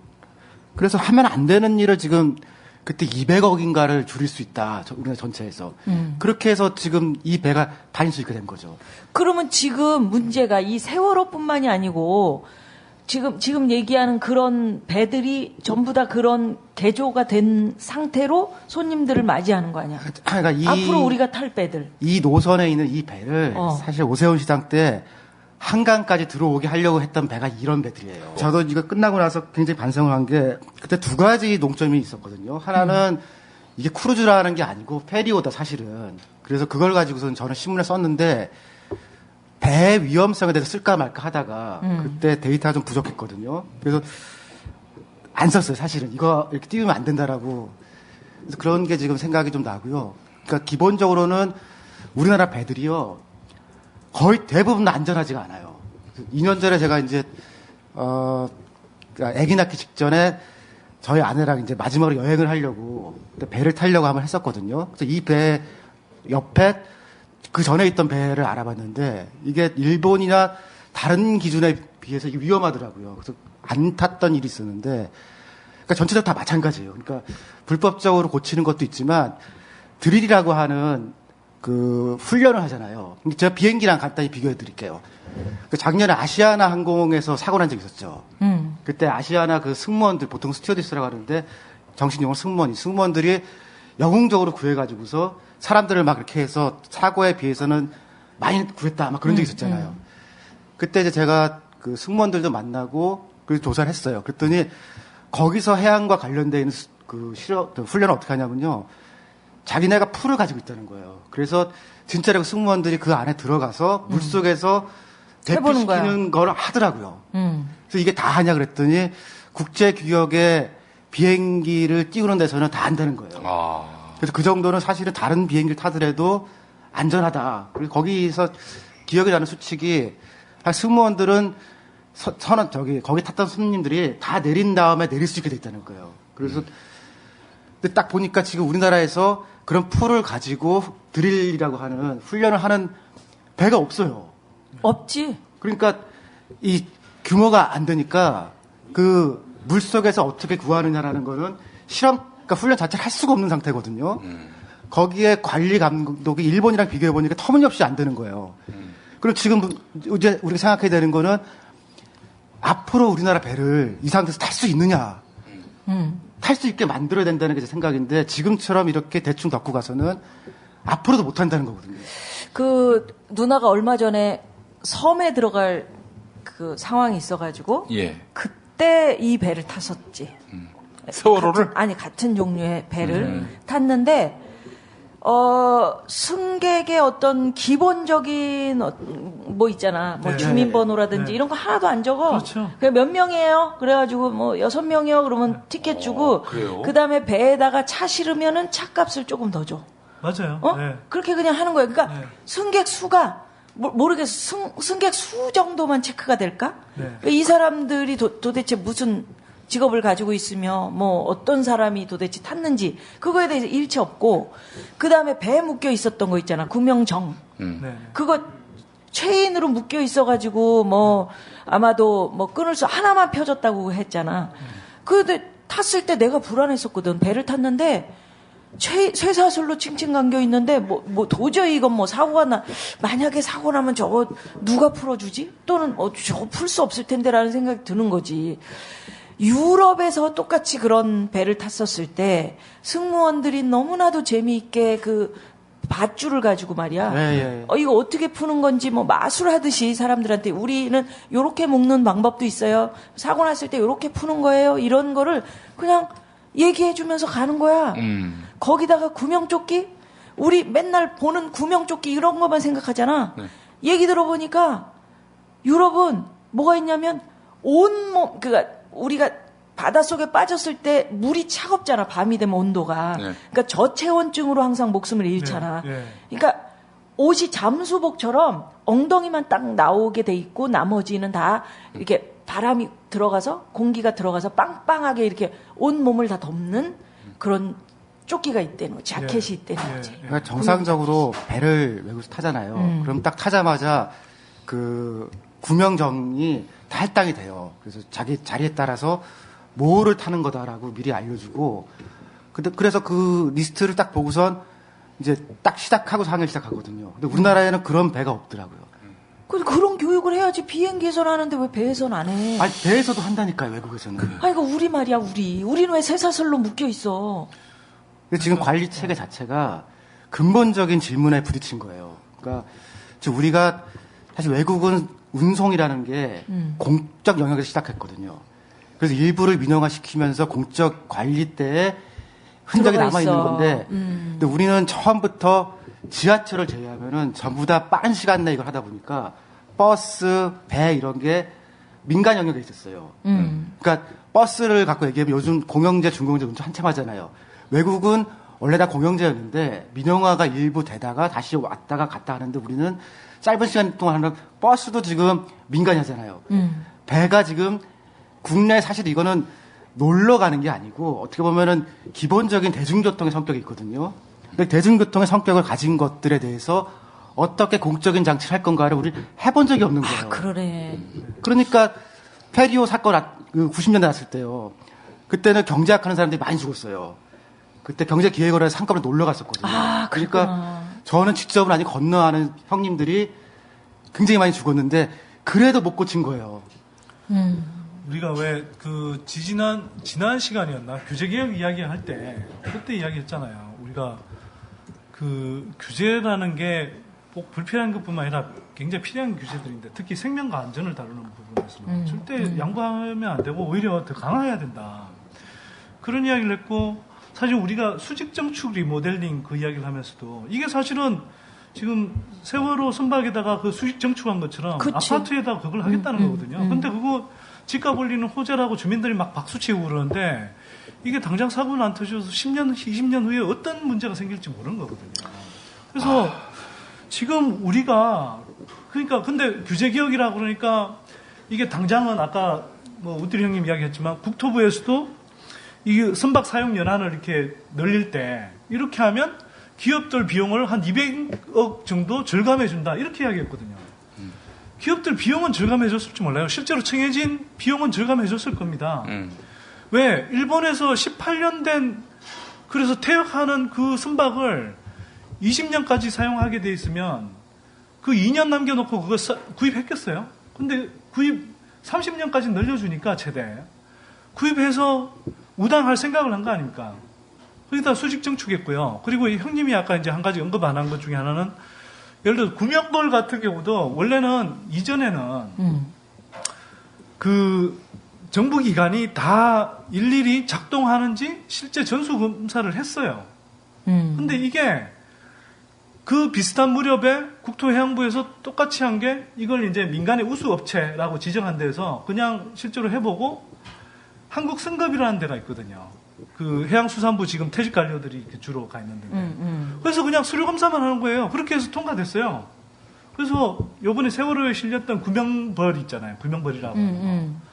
그래서 하면 안 되는 일을 지금 그때 200억인가를 줄일 수 있다, 우리나라 전체에서. 그렇게 해서 지금 이 배가 다닐 수 있게 된 거죠.
그러면 지금 문제가 이 세월호뿐만이 아니고 지금 얘기하는 그런 배들이 전부 다 그런 개조가 된 상태로 손님들을 맞이하는 거 아니야?
그러니까
앞으로 우리가 탈 배들.
이 노선에 있는 이 배를 사실 오세훈 시장 때 한강까지 들어오게 하려고 했던 배가 이런 배들이에요. 저도 이거 끝나고 나서 굉장히 반성을 한 게, 그때 두 가지 농점이 있었거든요. 하나는 이게 크루즈라는 게 아니고 페리오다, 사실은. 그래서 그걸 가지고서는 저는 신문에 썼는데, 배 위험성에 대해서 쓸까 말까 하다가 그때 데이터가 좀 부족했거든요. 그래서 안 썼어요, 사실은. 이거 이렇게 띄우면 안 된다라고. 그래서 그런 게 지금 생각이 좀 나고요. 그러니까 기본적으로는 우리나라 배들이요, 거의 대부분 안전하지가 않아요. 2년 전에 제가 이제 그러니까 아기 낳기 직전에 저희 아내랑 이제 마지막으로 여행을 하려고 배를 타려고 한번 했었거든요. 그래서 이 배 옆에 그 전에 있던 배를 알아봤는데, 이게 일본이나 다른 기준에 비해서 이게 위험하더라고요. 그래서 안 탔던 일이 있었는데, 그러니까 전체적으로 다 마찬가지예요. 그러니까 불법적으로 고치는 것도 있지만, 드릴이라고 하는 그 훈련을 하잖아요. 근데 제가 비행기랑 간단히 비교해 드릴게요. 작년에 아시아나 항공에서 사고 난 적이 있었죠. 그때 아시아나 그 승무원들, 보통 스튜어디스라고 하는데 정식용어 승무원들이 영웅적으로 구해가지고서 사람들을 막 이렇게 해서 사고에 비해서는 많이 구했다, 막 그런 적이 있었잖아요. 그때 이제 제가 그 승무원들도 만나고 그래서 조사를 했어요. 그랬더니 거기서 해양과 관련되어 있는 그 훈련을 어떻게 하냐면요, 자기네가 풀을 가지고 있다는 거예요. 그래서 진짜로 승무원들이 그 안에 들어가서 물속에서 대피시키는 걸 하더라고요. 그래서 이게 다 하냐 그랬더니 국제 규격의 비행기를 띄우는 데서는 다 안 되는 거예요. 그래서 그 정도는 사실은 다른 비행기를 타더라도 안전하다. 그리고 거기서 기억이 나는 수칙이, 승무원들은 거기 탔던 손님들이 다 내린 다음에 내릴 수 있게 돼 있다는 거예요. 그래서 근데 딱 보니까 지금 우리나라에서 그런 풀을 가지고 드릴이라고 하는 훈련을 하는 배가 없어요.
없지.
그러니까 이 규모가 안 되니까 그 물속에서 어떻게 구하느냐라는 거는 그러니까 훈련 자체를 할 수가 없는 상태거든요. 거기에 관리 감독이 일본이랑 비교해 보니까 터무니없이 안 되는 거예요. 그럼 지금 이제 우리가 생각해야 되는 거는, 앞으로 우리나라 배를 이 상태에서 탈 수 있느냐. 탈 수 있게 만들어야 된다는 게 제 생각인데, 지금처럼 이렇게 대충 덮고 가서는 앞으로도 못 한다는 거거든요.
그 누나가 얼마 전에 섬에 들어갈 그 상황이 있어가지고,
예.
그때 이 배를 탔었지.
세월호를?
같은 종류의 배를 탔는데, 승객의 어떤 기본적인, 뭐 있잖아. 뭐 주민번호라든지 이런 거 하나도 안 적어.
그렇죠.
그냥 몇 명이에요? 그래가지고 뭐 6명이요? 그러면 티켓 주고,
그래요?
그 다음에 배에다가 차 실으면은 차값을 조금 더 줘.
맞아요. 네.
그렇게 그냥 하는 거예요. 그러니까
네.
승객 수가, 모르겠어. 승객 수 정도만 체크가 될까?
네.
그러니까 이 사람들이 도대체 무슨 직업을 가지고 있으며 뭐 어떤 사람이 도대체 탔는지 그거에 대해서 일체 없고 그 다음에 배에 묶여 있었던 거 있잖아. 구명정.
네.
그거 체인으로 묶여 있어가지고 뭐 아마도 뭐 끊을 수 하나만 펴졌다고 했잖아. 근데 탔을 때 내가 불안했었거든. 배를 탔는데 쇠사슬로 칭칭 감겨 있는데 뭐 도저히 이건 뭐 사고가 만약에 사고 나면 저거 누가 풀어주지? 또는 저거 풀 수 없을 텐데라는 생각이 드는 거지. 유럽에서 똑같이 그런 배를 탔었을 때 승무원들이 너무나도 재미있게 그 밧줄을 가지고 말이야. 이거 어떻게 푸는 건지 뭐 마술하듯이 사람들한테 우리는 요렇게 묶는 방법도 있어요. 사고 났을 때 요렇게 푸는 거예요. 이런 거를 그냥 얘기해주면서 가는 거야. 거기다가 구명조끼? 우리 맨날 보는 구명조끼 이런 것만 생각하잖아.
네.
얘기 들어보니까 유럽은 뭐가 있냐면 온몸, 그러니까 우리가 바닷속에 빠졌을 때 물이 차갑잖아. 밤이 되면 온도가.
네.
그러니까 저체온증으로 항상 목숨을 잃잖아.
네.
그러니까 옷이 잠수복처럼 엉덩이만 딱 나오게 돼 있고 나머지는 다 이렇게 바람이 들어가서 공기가 들어가서 빵빵하게 이렇게 온 몸을 다 덮는 그런 조끼가 있다는 거지. 자켓이 있다는 거지.
그러니까 정상적으로 배를 외국에서 타잖아요. 그럼 딱 타자마자 그 구명정이 다 할당이 돼요. 그래서 자기 자리에 따라서 뭐를 타는 거다라고 미리 알려주고, 그래서 그 리스트를 딱 보고선 이제 딱 시작하고 상을 시작하거든요. 근데 우리나라에는 그런 배가 없더라고요.
그런 교육을 해야지. 비행기에서는 하는데 왜 배에서는 안 해?
아니, 배에서도 한다니까요, 외국에서는.
이거 우리 말이야, 우리는 왜 쇠사슬로 묶여 있어?
근데 지금 관리 체계 자체가 근본적인 질문에 부딪힌 거예요. 그러니까 지금 우리가 사실 외국은 운송이라는 게 공적 영역에서 시작했거든요. 그래서 일부를 민영화시키면서 공적 관리 때에 흔적이 남아있는 건데, 근데 우리는 처음부터 지하철을 제외하면은 전부 다 빠른 시간 내에 이걸 하다 보니까 버스, 배 이런 게 민간 영역에 있었어요. 그러니까 버스를 갖고 얘기하면 요즘 공영제, 중공제 운전 한참 하잖아요. 외국은 원래 다 공영제였는데 민영화가 일부 되다가 다시 왔다가 갔다 하는데 우리는 짧은 시간 동안 하는 버스도 지금 민간이 하잖아요. 배가 지금 국내 사실 이거는 놀러 가는 게 아니고 어떻게 보면은 기본적인 대중교통의 성격이 있거든요. 근데 대중교통의 성격을 가진 것들에 대해서 어떻게 공적인 장치를 할 건가를 우리 해본 적이 없는 거예요.
그러네.
그러니까 페리오 사건 90년대 났을 때요. 그때는 경제학하는 사람들이 많이 죽었어요. 그때 경제기획원에서 한꺼번에 놀러 갔었거든요. 그러니까 저는 직접은 아니 건너하는 형님들이 굉장히 많이 죽었는데 그래도 못 고친 거예요.
우리가 왜 지난 시간이었나 규제개혁 이야기할 때 그때 이야기했잖아요. 우리가 그 규제라는 게 꼭 불필요한 것뿐만 아니라 굉장히 필요한 규제들인데 특히 생명과 안전을 다루는 부분에서는 절대 양보하면 안 되고 오히려 더 강화해야 된다. 그런 이야기를 했고 사실 우리가 수직정축 리모델링 그 이야기를 하면서도 이게 사실은 지금 세월호 선박에다가 그 수직정축한 것처럼
그치.
아파트에다가 그걸 하겠다는 거거든요. 근데 그거 집값 올리는 호재라고 주민들이 막 박수치고 그러는데 이게 당장 사고는 안 터져서 10년, 20년 후에 어떤 문제가 생길지 모르는 거거든요. 그래서 지금 우리가 그러니까 근데 규제개혁이라고 그러니까 이게 당장은 아까 뭐 우띠리 형님 이야기했지만 국토부에서도 이 선박 사용 연한을 이렇게 늘릴 때 이렇게 하면 기업들 비용을 한 200억 정도 절감해 준다 이렇게 이야기했거든요. 기업들 비용은 절감해 줬을지 몰라요. 실제로 청해진 비용은 절감해 줬을 겁니다. 왜 일본에서 18년 된 그래서 퇴역하는 그 선박을 20년까지 사용하게 돼 있으면 그 2년 남겨놓고 그거 구입했겠어요? 근데 30년까지 늘려주니까 최대 구입해서 우당할 생각을 한 거 아닙니까? 거기다 수직정축했고요. 그리고 형님이 아까 이제 한 가지 언급 안 한 것 중에 하나는 예를 들어 구명벌 같은 경우도 원래는 이전에는 정부 기관이 다 일일이 작동하는지 실제 전수 검사를 했어요. 근데 이게 그 비슷한 무렵에 국토해양부에서 똑같이 한 게 이걸 이제 민간의 우수업체라고 지정한 데서 그냥 실제로 해보고 한국승급이라는 데가 있거든요. 그 해양수산부 지금 퇴직관료들이 이렇게 주로 가 있는데. 그래서 그냥 수료검사만 하는 거예요. 그렇게 해서 통과됐어요. 그래서 요번에 세월호에 실렸던 구명벌 있잖아요. 구명벌이라고.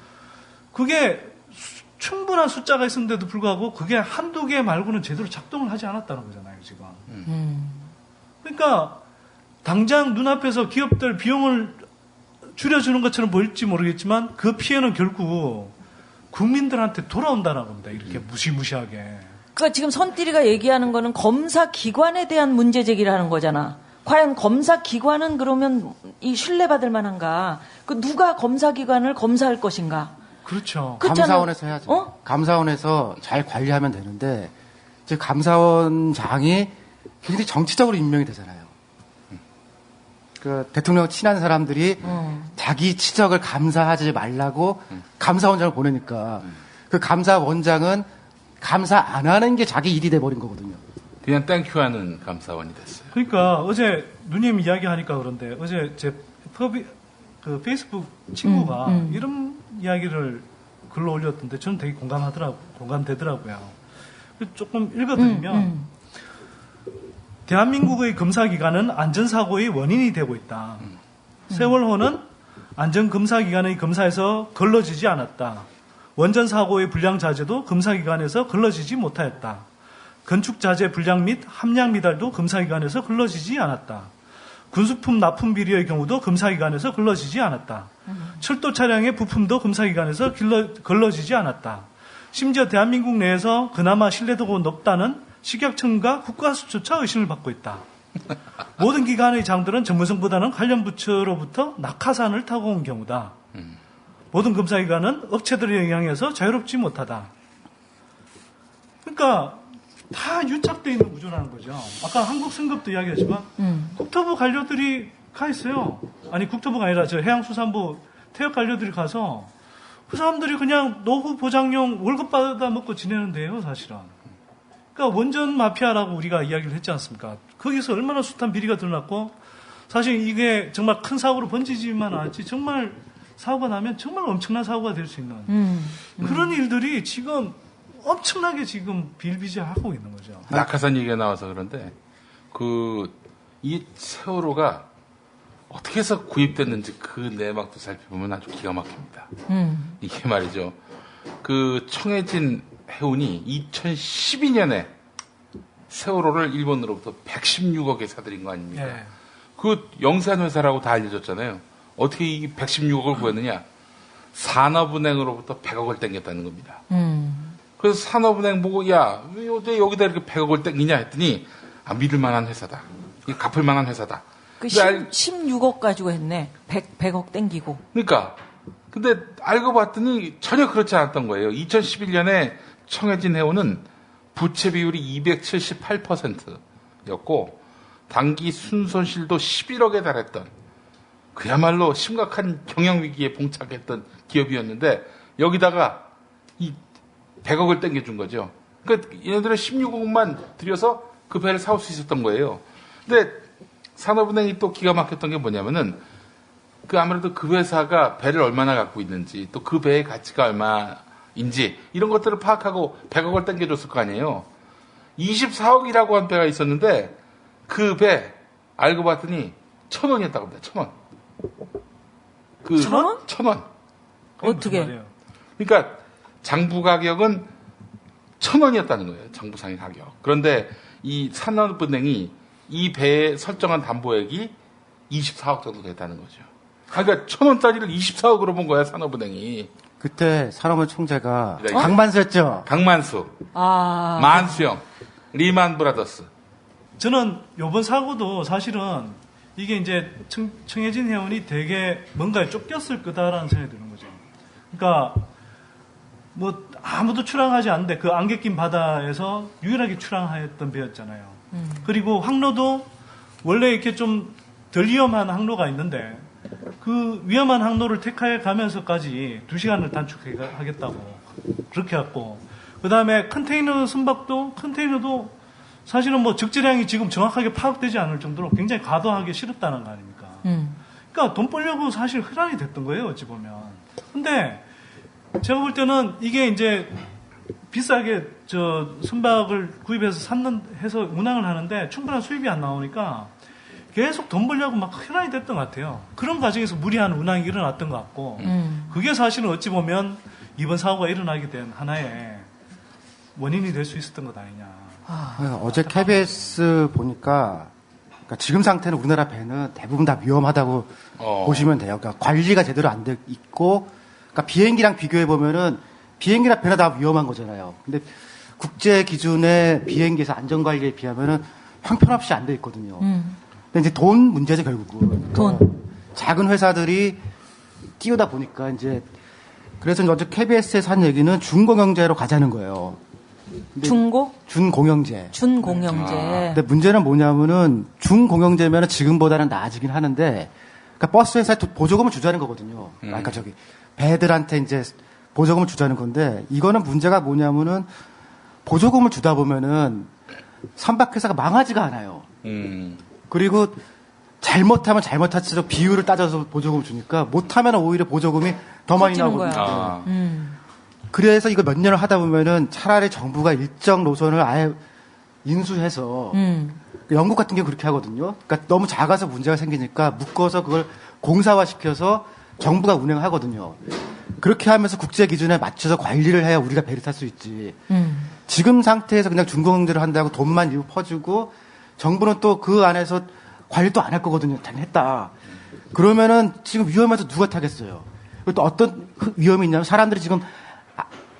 그게 충분한 숫자가 있었는데도 불구하고 그게 한두 개 말고는 제대로 작동을 하지 않았다는 거잖아요, 지금. 그러니까 당장 눈앞에서 기업들 비용을 줄여주는 것처럼 보일지 모르겠지만 그 피해는 결국 국민들한테 돌아온다는 겁니다. 이렇게 무시무시하게.
그러니까 지금 선띠리가 얘기하는 거는 검사 기관에 대한 문제 제기를 하는 거잖아. 과연 검사 기관은 그러면 이 신뢰받을 만한가? 그 누가 검사 기관을 검사할 것인가?
그렇죠.
감사원에서 해야죠. 감사원에서 잘 관리하면 되는데 이제 감사원장이 굉장히 정치적으로 임명이 되잖아요. 그 대통령 친한 사람들이 자기 치적을 감사하지 말라고 감사원장을 보내니까 그 감사원장은 감사 안 하는 게 자기 일이 돼버린 거거든요.
그냥 땡큐하는 감사원이 됐어요.
그러니까 어제 누님 이야기하니까 그런데 어제 제 그 페이스북 친구가 이런 이야기를 글로 올렸던데 저는 되게 공감되더라고요. 조금 읽어드리면 대한민국의 검사기관은 안전사고의 원인이 되고 있다. 세월호는 안전검사기관의 검사에서 걸러지지 않았다. 원전사고의 불량자재도 검사기관에서 걸러지지 못하였다. 건축자재 불량 및 함량 미달도 검사기관에서 걸러지지 않았다. 군수품 납품 비리의 경우도 검사기관에서 걸러지지 않았다. 철도 차량의 부품도 검사기관에서 걸러지지 않았다. 심지어 대한민국 내에서 그나마 신뢰도가 높다는 식약청과 국가수조차 의심을 받고 있다. 모든 기관의 장들은 전문성보다는 관련 부처로부터 낙하산을 타고 온 경우다. 모든 검사기관은 업체들에 의항해서 자유롭지 못하다. 그러니까 다 유착되어 있는 구조라는 거죠. 아까 한국승급도 이야기했지만 국토부 관료들이 가 있어요. 아니 국토부가 아니라 저 해양수산부 태역 관료들이 가서 그 사람들이 그냥 노후 보장용 월급 받아 먹고 지내는데요, 사실은. 그러니까 원전 마피아라고 우리가 이야기를 했지 않습니까? 거기서 얼마나 숱한 비리가 드러났고 사실 이게 정말 큰 사고로 번지지만 않지 정말 사고가 나면 정말 엄청난 사고가 될 수 있는 그런 일들이 지금 엄청나게 지금 빌비재하고 있는 거죠.
낙하산 얘기가 나와서 그런데 이 세월호가 어떻게 해서 구입됐는지 그 내막도 살펴보면 아주 기가 막힙니다. 이게 말이죠. 그 청해진 해운이 2012년에 세월호를 일본으로부터 116억에 사들인 거 아닙니까?
네.
그 영산회사라고 다 알려졌잖아요. 어떻게 이 116억을 구했느냐? 산업은행으로부터 100억을 땡겼다는 겁니다. 그래서 산업은행 보고 야, 왜 여기다 이렇게 100억을 땡기냐 했더니 믿을 만한 회사다. 이게 갚을 만한 회사다.
그 16억 가지고 했네. 100억 땡기고.
그러니까 근데 알고 봤더니 전혀 그렇지 않았던 거예요. 2011년에 청해진 해운은 부채 비율이 278%였고 단기 순손실도 11억에 달했던 그야말로 심각한 경영위기에 봉착했던 기업이었는데 여기다가 이 100억을 땡겨준 거죠. 그러니까 얘네들은 16억만 들여서 그 배를 사올 수 있었던 거예요. 근데 산업은행이 또 기가 막혔던 게 뭐냐면은 아무래도 그 회사가 배를 얼마나 갖고 있는지 또 그 배의 가치가 얼마인지 이런 것들을 파악하고 100억을 땡겨줬을 거 아니에요. 24억이라고 한 배가 있었는데 그 배 알고 봤더니 1,000원이었다고 합니다. 1,000원.
1,000원?
1,000원.
어떻게?
그러니까 장부 가격은 1,000원이었다는 거예요. 장부상의 가격. 그런데 이 산업은행이 이 배에 설정한 담보액이 24억 정도 됐다는 거죠. 그러니까 1,000원짜리를 24억으로 본 거야, 산업은행이.
그때 산업은 총재가 강만수였죠.
강만수. 만수형. 리만 브라더스.
저는 이번 사고도 사실은 이게 이제 청해진 해운이 되게 뭔가에 쫓겼을 거다라는 생각이 드는 거죠. 그러니까 뭐 아무도 출항하지 않는데 그 안개 낀 바다에서 유일하게 출항하였던 배였잖아요. 그리고 항로도 원래 이렇게 좀 덜 위험한 항로가 있는데 그 위험한 항로를 택해 가면서까지 2시간을 단축하겠다고 그렇게 했고, 그 다음에 컨테이너도 사실은 뭐 적재량이 지금 정확하게 파악되지 않을 정도로 굉장히 과도하게 실었다는 거 아닙니까? 그러니까 돈 벌려고 사실 흐란이 됐던 거예요, 어찌 보면. 근데 제가 볼 때는 이게 이제 비싸게 선박을 구입해서 해서 운항을 하는데 충분한 수입이 안 나오니까 계속 돈 벌려고 막 흐란이 됐던 것 같아요. 그런 과정에서 무리한 운항이 일어났던 것 같고, 그게 사실은 어찌 보면 이번 사고가 일어나게 된 하나의 원인이 될 수 있었던 것 아니냐.
어제 KBS 보니까 그러니까 지금 상태는 우리나라 배는 대부분 다 위험하다고 보시면 돼요. 그러니까 관리가 제대로 안 돼 있고, 그러니까 비행기랑 비교해 보면은 비행기나 배나 다 위험한 거잖아요. 근데 국제 기준의 비행기에서 안전 관리에 비하면은 형편없이 안 돼 있거든요. 근데 이제 돈 문제죠, 결국은. 작은 회사들이 띄우다 보니까 이제 그래서 어제 KBS에서 한 얘기는 준공영제로 가자는 거예요. 준공영제.
준공영제.
근데 문제는 뭐냐면은 준공영제면은 지금보다는 나아지긴 하는데, 그러니까 버스 회사에 보조금을 주자는 거거든요. 그러니까 배들한테 이제 보조금을 주자는 건데, 이거는 문제가 뭐냐면은 보조금을 주다 보면은 선박회사가 망하지가 않아요. 그리고 잘못하면 잘못할수록 비율을 따져서 보조금을 주니까, 못하면 오히려 보조금이 더 많이 나오거든요. 그래서 이거 몇 년을 하다 보면은 차라리 정부가 일정 노선을 아예 인수해서, 영국 같은 경우 그렇게 하거든요. 그러니까 너무 작아서 문제가 생기니까 묶어서 그걸 공사화시켜서 정부가 운행하거든요. 그렇게 하면서 국제 기준에 맞춰서 관리를 해야 우리가 배를 탈 수 있지. 지금 상태에서 그냥 준공영제를 한다고 돈만 일부 퍼주고 정부는 또 그 안에서 관리도 안 할 거거든요. 했다. 그러면은 지금 위험해서 누가 타겠어요. 또 어떤 위험이 있냐면 사람들이 지금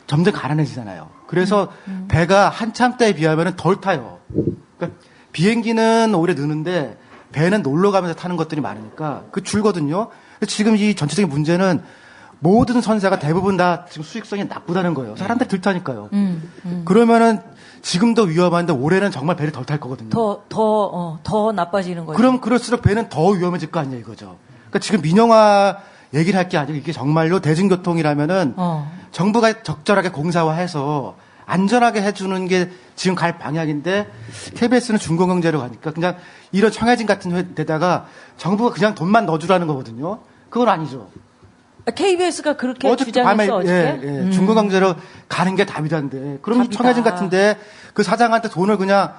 점점 가난해지잖아요. 그래서 배가 한참 때에 비하면 덜 타요. 그러니까 비행기는 오히려 느는데 배는 놀러 가면서 타는 것들이 많으니까 그 줄거든요. 지금 이 전체적인 문제는 모든 선사가 대부분 다 지금 수익성이 나쁘다는 거예요. 사람들이 덜 타니까요. 그러면은 지금도 위험한데 올해는 정말 배를 덜 탈 거거든요.
더 나빠지는 거예요.
그럼 그럴수록 배는 더 위험해질 거 아니에요, 이거죠. 그러니까 지금 민영화 얘기를 할 게 아니고 이게 정말로 대중교통이라면은 정부가 적절하게 공사화해서 안전하게 해주는 게 지금 갈 방향인데 KBS는 준공영제로 가니까 그냥 이런 청해진 같은 데다가 정부가 그냥 돈만 넣어주라는 거거든요. 그건 아니죠.
KBS가 그렇게 주장했어, 어저께?
준공영제로 가는 게 답이던데. 그럼 청해진 같은데 그 사장한테 돈을 그냥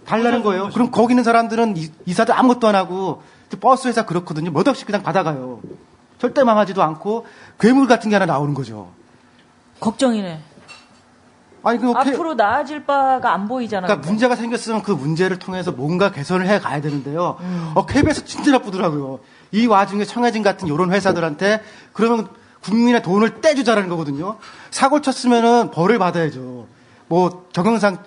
달라는 거예요. 그럼 거기 있는 사람들은 이사들 아무것도 안 하고 버스 회사 그렇거든요. 몇 억씩 그냥 받아가요. 절대 망하지도 않고 괴물 같은 게 하나 나오는 거죠.
걱정이네.
아니,
앞으로 나아질 바가 안 보이잖아요.
그러니까 문제가 생겼으면 그 문제를 통해서 뭔가 개선을 해 가야 되는데요. KBS 진짜 나쁘더라고요. 이 와중에 청해진 같은 이런 회사들한테 그러면 국민의 돈을 떼주자라는 거거든요. 사고를 쳤으면은 벌을 받아야죠. 뭐 경영상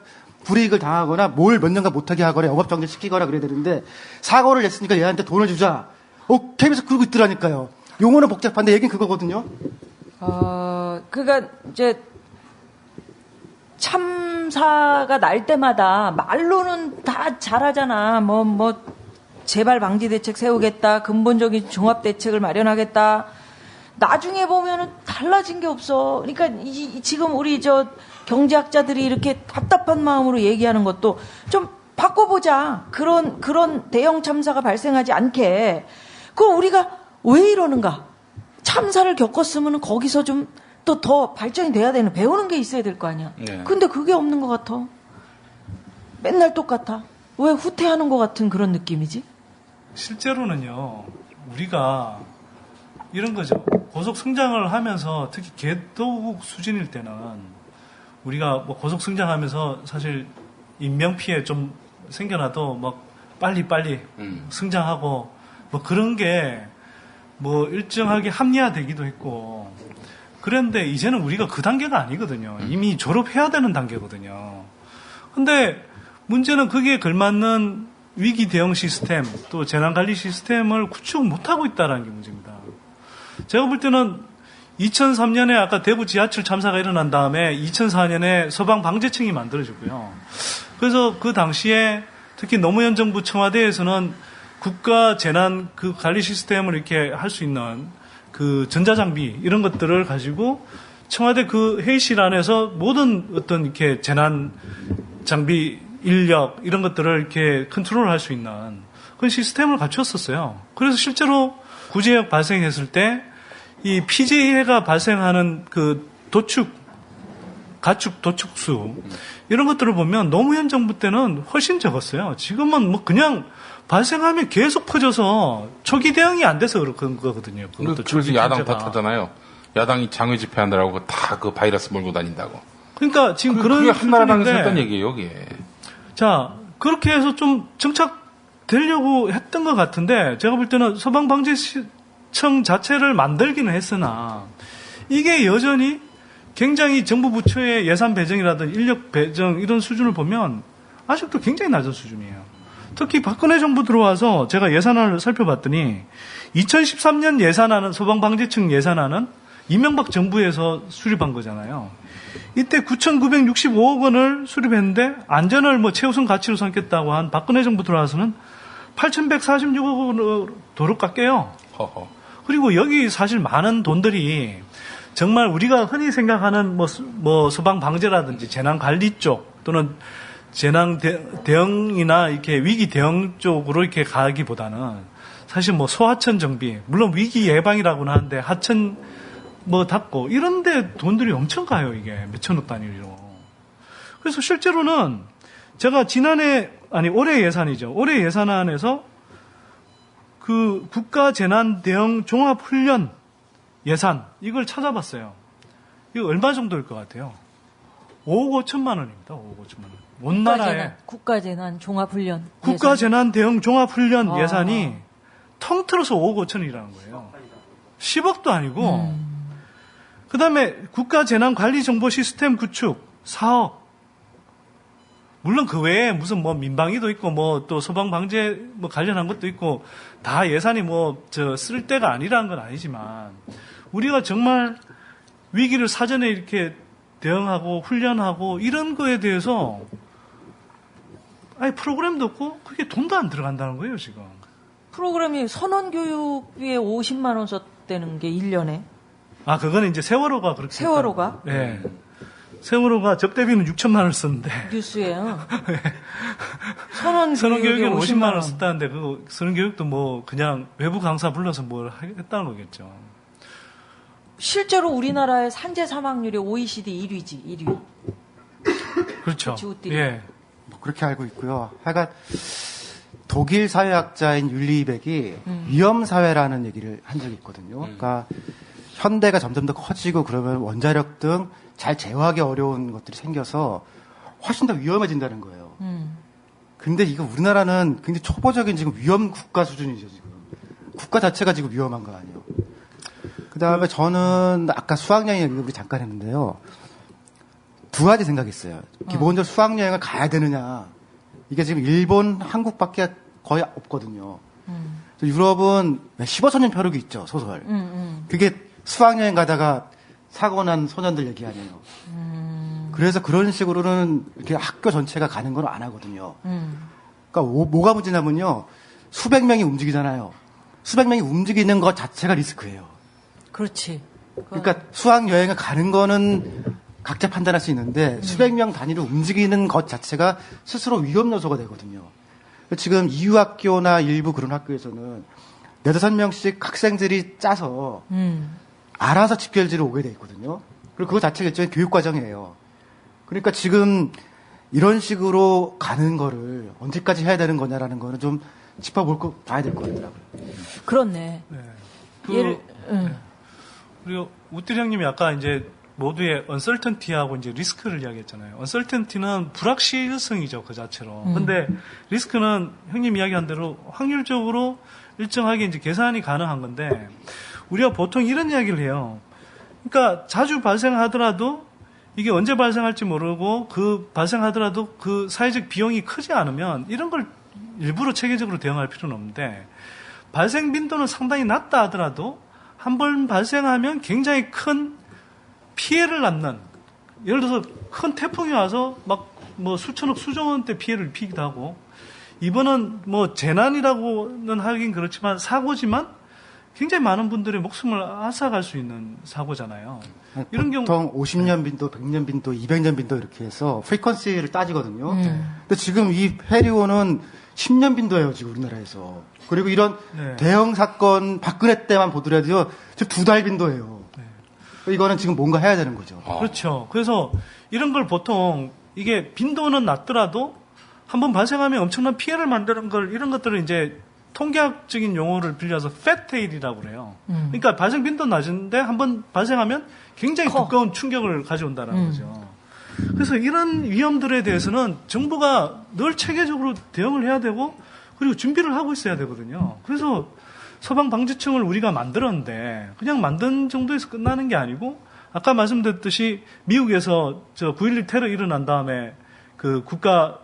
불이익을 당하거나 뭘 몇 년간 못하게 하거나 영업정지 시키거나 그래야 되는데 사고를 냈으니까 얘한테 돈을 주자. KBS 그러고 있더라니까요. 용어는 복잡한데 얘기는 그거거든요.
그러니까 이제 참사가 날 때마다 말로는 다 잘하잖아. 재발 방지 대책 세우겠다. 근본적인 종합 대책을 마련하겠다. 나중에 보면은 달라진 게 없어. 그러니까 지금 우리 경제학자들이 이렇게 답답한 마음으로 얘기하는 것도 좀 바꿔보자. 그런 대형 참사가 발생하지 않게. 그럼 우리가 왜 이러는가? 참사를 겪었으면 거기서 좀 또 더 발전이 돼야 되는, 배우는 게 있어야 될 거 아니야. 네. 근데 그게 없는 것 같아. 맨날 똑같아. 왜 후퇴하는 것 같은 그런 느낌이지?
실제로는요, 우리가 이런 거죠. 고속 성장을 하면서 특히 개도국 수준일 때는 우리가 고속 성장하면서 사실 인명피해 좀 생겨나도 빨리 성장하고 그런 게 일정하게 합리화되기도 했고, 그런데 이제는 우리가 그 단계가 아니거든요. 이미 졸업해야 되는 단계거든요. 근데 문제는 그게 걸맞는 위기 대응 시스템, 또 재난관리 시스템을 구축 못하고 있다는 게 문제입니다. 제가 볼 때는 2003년에 아까 대구 지하철 참사가 일어난 다음에 2004년에 서방방재청이 만들어졌고요. 그래서 그 당시에 특히 노무현 정부 청와대에서는 국가 재난 그 관리 시스템을 이렇게 할 수 있는 그 전자장비 이런 것들을 가지고 청와대 그 회의실 안에서 모든 어떤 이렇게 재난 장비 인력 이런 것들을 이렇게 컨트롤할 수 있는 그런 시스템을 갖췄었어요. 그래서 실제로 구제역 발생했을 때 이 피해가 발생하는 그 가축 도축수 이런 것들을 보면 노무현 정부 때는 훨씬 적었어요. 지금은 뭐 그냥 발생하면 계속 퍼져서 초기 대응이 안 돼서 그런 거거든요.
그래서 야당 탓하잖아요. 야당이 장외 집회하느라고 다 그 바이러스 몰고 다닌다고.
그러니까 지금 그런
그게 한나라당에서
수준인데
했던 얘기예요, 이게.
자, 그렇게 해서 좀 정착되려고 했던 것 같은데 제가 볼 때는 소방방재청 자체를 만들기는 했으나 이게 여전히 굉장히 정부 부처의 예산 배정이라든 인력 배정 이런 수준을 보면 아직도 굉장히 낮은 수준이에요. 특히 박근혜 정부 들어와서 제가 예산안을 살펴봤더니 2013년 예산안은 소방방재청 예산안은 이명박 정부에서 수립한 거잖아요. 이때 9,965억 원을 수립했는데 안전을 뭐 최우선 가치로 삼겠다고 한 박근혜 정부 들어와서는 8,146억 원으로 도로 깎여요. 그리고 여기 사실 많은 돈들이 정말 우리가 흔히 생각하는 뭐 소방 방재라든지 재난 관리 쪽 또는 재난 대응이나 이렇게 위기 대응 쪽으로 이렇게 가기보다는 사실 뭐 소하천 정비, 물론 위기 예방이라고는 하는데 하천 뭐 닫고 이런데 돈들이 엄청 가요. 이게 몇천억 단위로. 그래서 실제로는 제가 올해 예산이죠. 올해 예산안에서 그 국가 재난 대응 종합 훈련 예산 이걸 찾아봤어요. 이거 얼마 정도일 것 같아요? 5억 5천만 원입니다. 5억 5천만 원. 온 나라에
국가재난 종합훈련
국가재난 대응 종합훈련 예산이 통틀어서 5억 5천이라는 거예요. 10억도 아니고 그다음에 국가재난관리정보 시스템 구축 4억. 물론 그 외에 무슨 뭐 민방위도 있고 뭐 또 소방방재 뭐 관련한 것도 있고 다 예산이 뭐 쓸 데가 아니라는 건 아니지만 우리가 정말 위기를 사전에 이렇게 대응하고 훈련하고 이런 거에 대해서 아니 프로그램도 없고 그게 돈도 안 들어간다는 거예요 지금.
프로그램이 선원교육비에 50만 원 썼다는 게 1년에.
아 그거는 이제 세월호가 그렇게.
세월호가?
네. 세월호가 접대비는 6천만 원을 썼는데.
뉴스예요.
네.
선원교육에
50만 원을 썼다는데 그 선원교육도 뭐 그냥 외부 강사 불러서 뭘 했다는 거겠죠.
실제로 우리나라의 산재 사망률이 OECD 1위지 1위.
그렇죠.
지우띠리.
예.
뭐 그렇게 알고 있고요. 하여간 독일 사회학자인 율리백이 위험사회라는 얘기를 한 적이 있거든요. 그러니까 현대가 점점 더 커지고 그러면 원자력 등 잘 제어하기 어려운 것들이 생겨서 훨씬 더 위험해진다는 거예요. 근데 이거 우리나라는 굉장히 초보적인 지금 위험 국가 수준이죠, 지금. 국가 자체가 지금 위험한 거 아니에요. 그 다음에 저는 아까 수학여행 얘기 우리 잠깐 했는데요. 두 가지 생각했어요. 기본적으로 수학여행을 가야 되느냐. 이게 지금 일본, 한국밖에 거의 없거든요. 유럽은 15천 년 표력이 있죠, 소설. 그게 수학여행 가다가 사고 난 소년들 얘기 아니에요. 그래서 그런 식으로는 이렇게 학교 전체가 가는 건 안 하거든요. 그러니까 뭐가 문제냐면요. 수백 명이 움직이잖아요. 수백 명이 움직이는 것 자체가 리스크예요.
그렇지.
그러니까 수학여행을 가는 거는 각자 판단할 수 있는데 수백 명 단위로 움직이는 것 자체가 스스로 위험 요소가 되거든요. 지금 이유학교나 일부 그런 학교에서는 4-5명씩 학생들이 짜서 알아서 집결지로 오게 돼 있거든요. 그리고 그거 자체가 일종의 교육과정이에요. 그러니까 지금 이런 식으로 가는 거를 언제까지 해야 되는 거냐라는 거는 좀 봐야 될 것 같더라고요.
그렇네.
네. 그리고 우띠리 형님이 아까 이제 모두의 uncertainty하고 이제 리스크를 이야기했잖아요. uncertainty는 불확실성이죠, 그 자체로. 근데 리스크는 형님 이야기한 대로 확률적으로 일정하게 이제 계산이 가능한 건데, 우리가 보통 이런 이야기를 해요. 그러니까 자주 발생하더라도 이게 언제 발생할지 모르고 그 발생하더라도 그 사회적 비용이 크지 않으면 이런 걸 일부러 체계적으로 대응할 필요는 없는데, 발생 빈도는 상당히 낮다 하더라도 한 번 발생하면 굉장히 큰 피해를 낳는, 예를 들어서 큰 태풍이 와서 막 뭐 수천억 수조 원대 피해를 입히기도 하고, 이번은 뭐 재난이라고는 하긴 그렇지만 사고지만 굉장히 많은 분들의 목숨을 앗아갈 수 있는 사고잖아요. 이런 경우
보통 50년 빈도, 100년 빈도, 200년 빈도 이렇게 해서 프리퀀시를 따지거든요. 근데 지금 이 해리오는 10년 빈도예요, 지금 우리나라에서. 그리고 이런
네.
대형 사건 박근혜 때만 보더라도요, 지금 2달 빈도예요.
네.
이거는 지금 뭔가 해야 되는 거죠.
그렇죠. 그래서 이런 걸 보통 이게 빈도는 낮더라도 한번 발생하면 엄청난 피해를 만드는 걸 이런 것들을 이제 통계학적인 용어를 빌려서 팻테일이라고 그래요. 그러니까 발생 빈도 낮은데 한번 발생하면 굉장히 두꺼운 충격을 가져온다는 거죠. 그래서 이런 위험들에 대해서는 정부가 늘 체계적으로 대응을 해야 되고 그리고 준비를 하고 있어야 되거든요. 그래서 소방방지청을 우리가 만들었는데 그냥 만든 정도에서 끝나는 게 아니고 아까 말씀드렸듯이 미국에서 9.11 테러 일어난 다음에 그 국가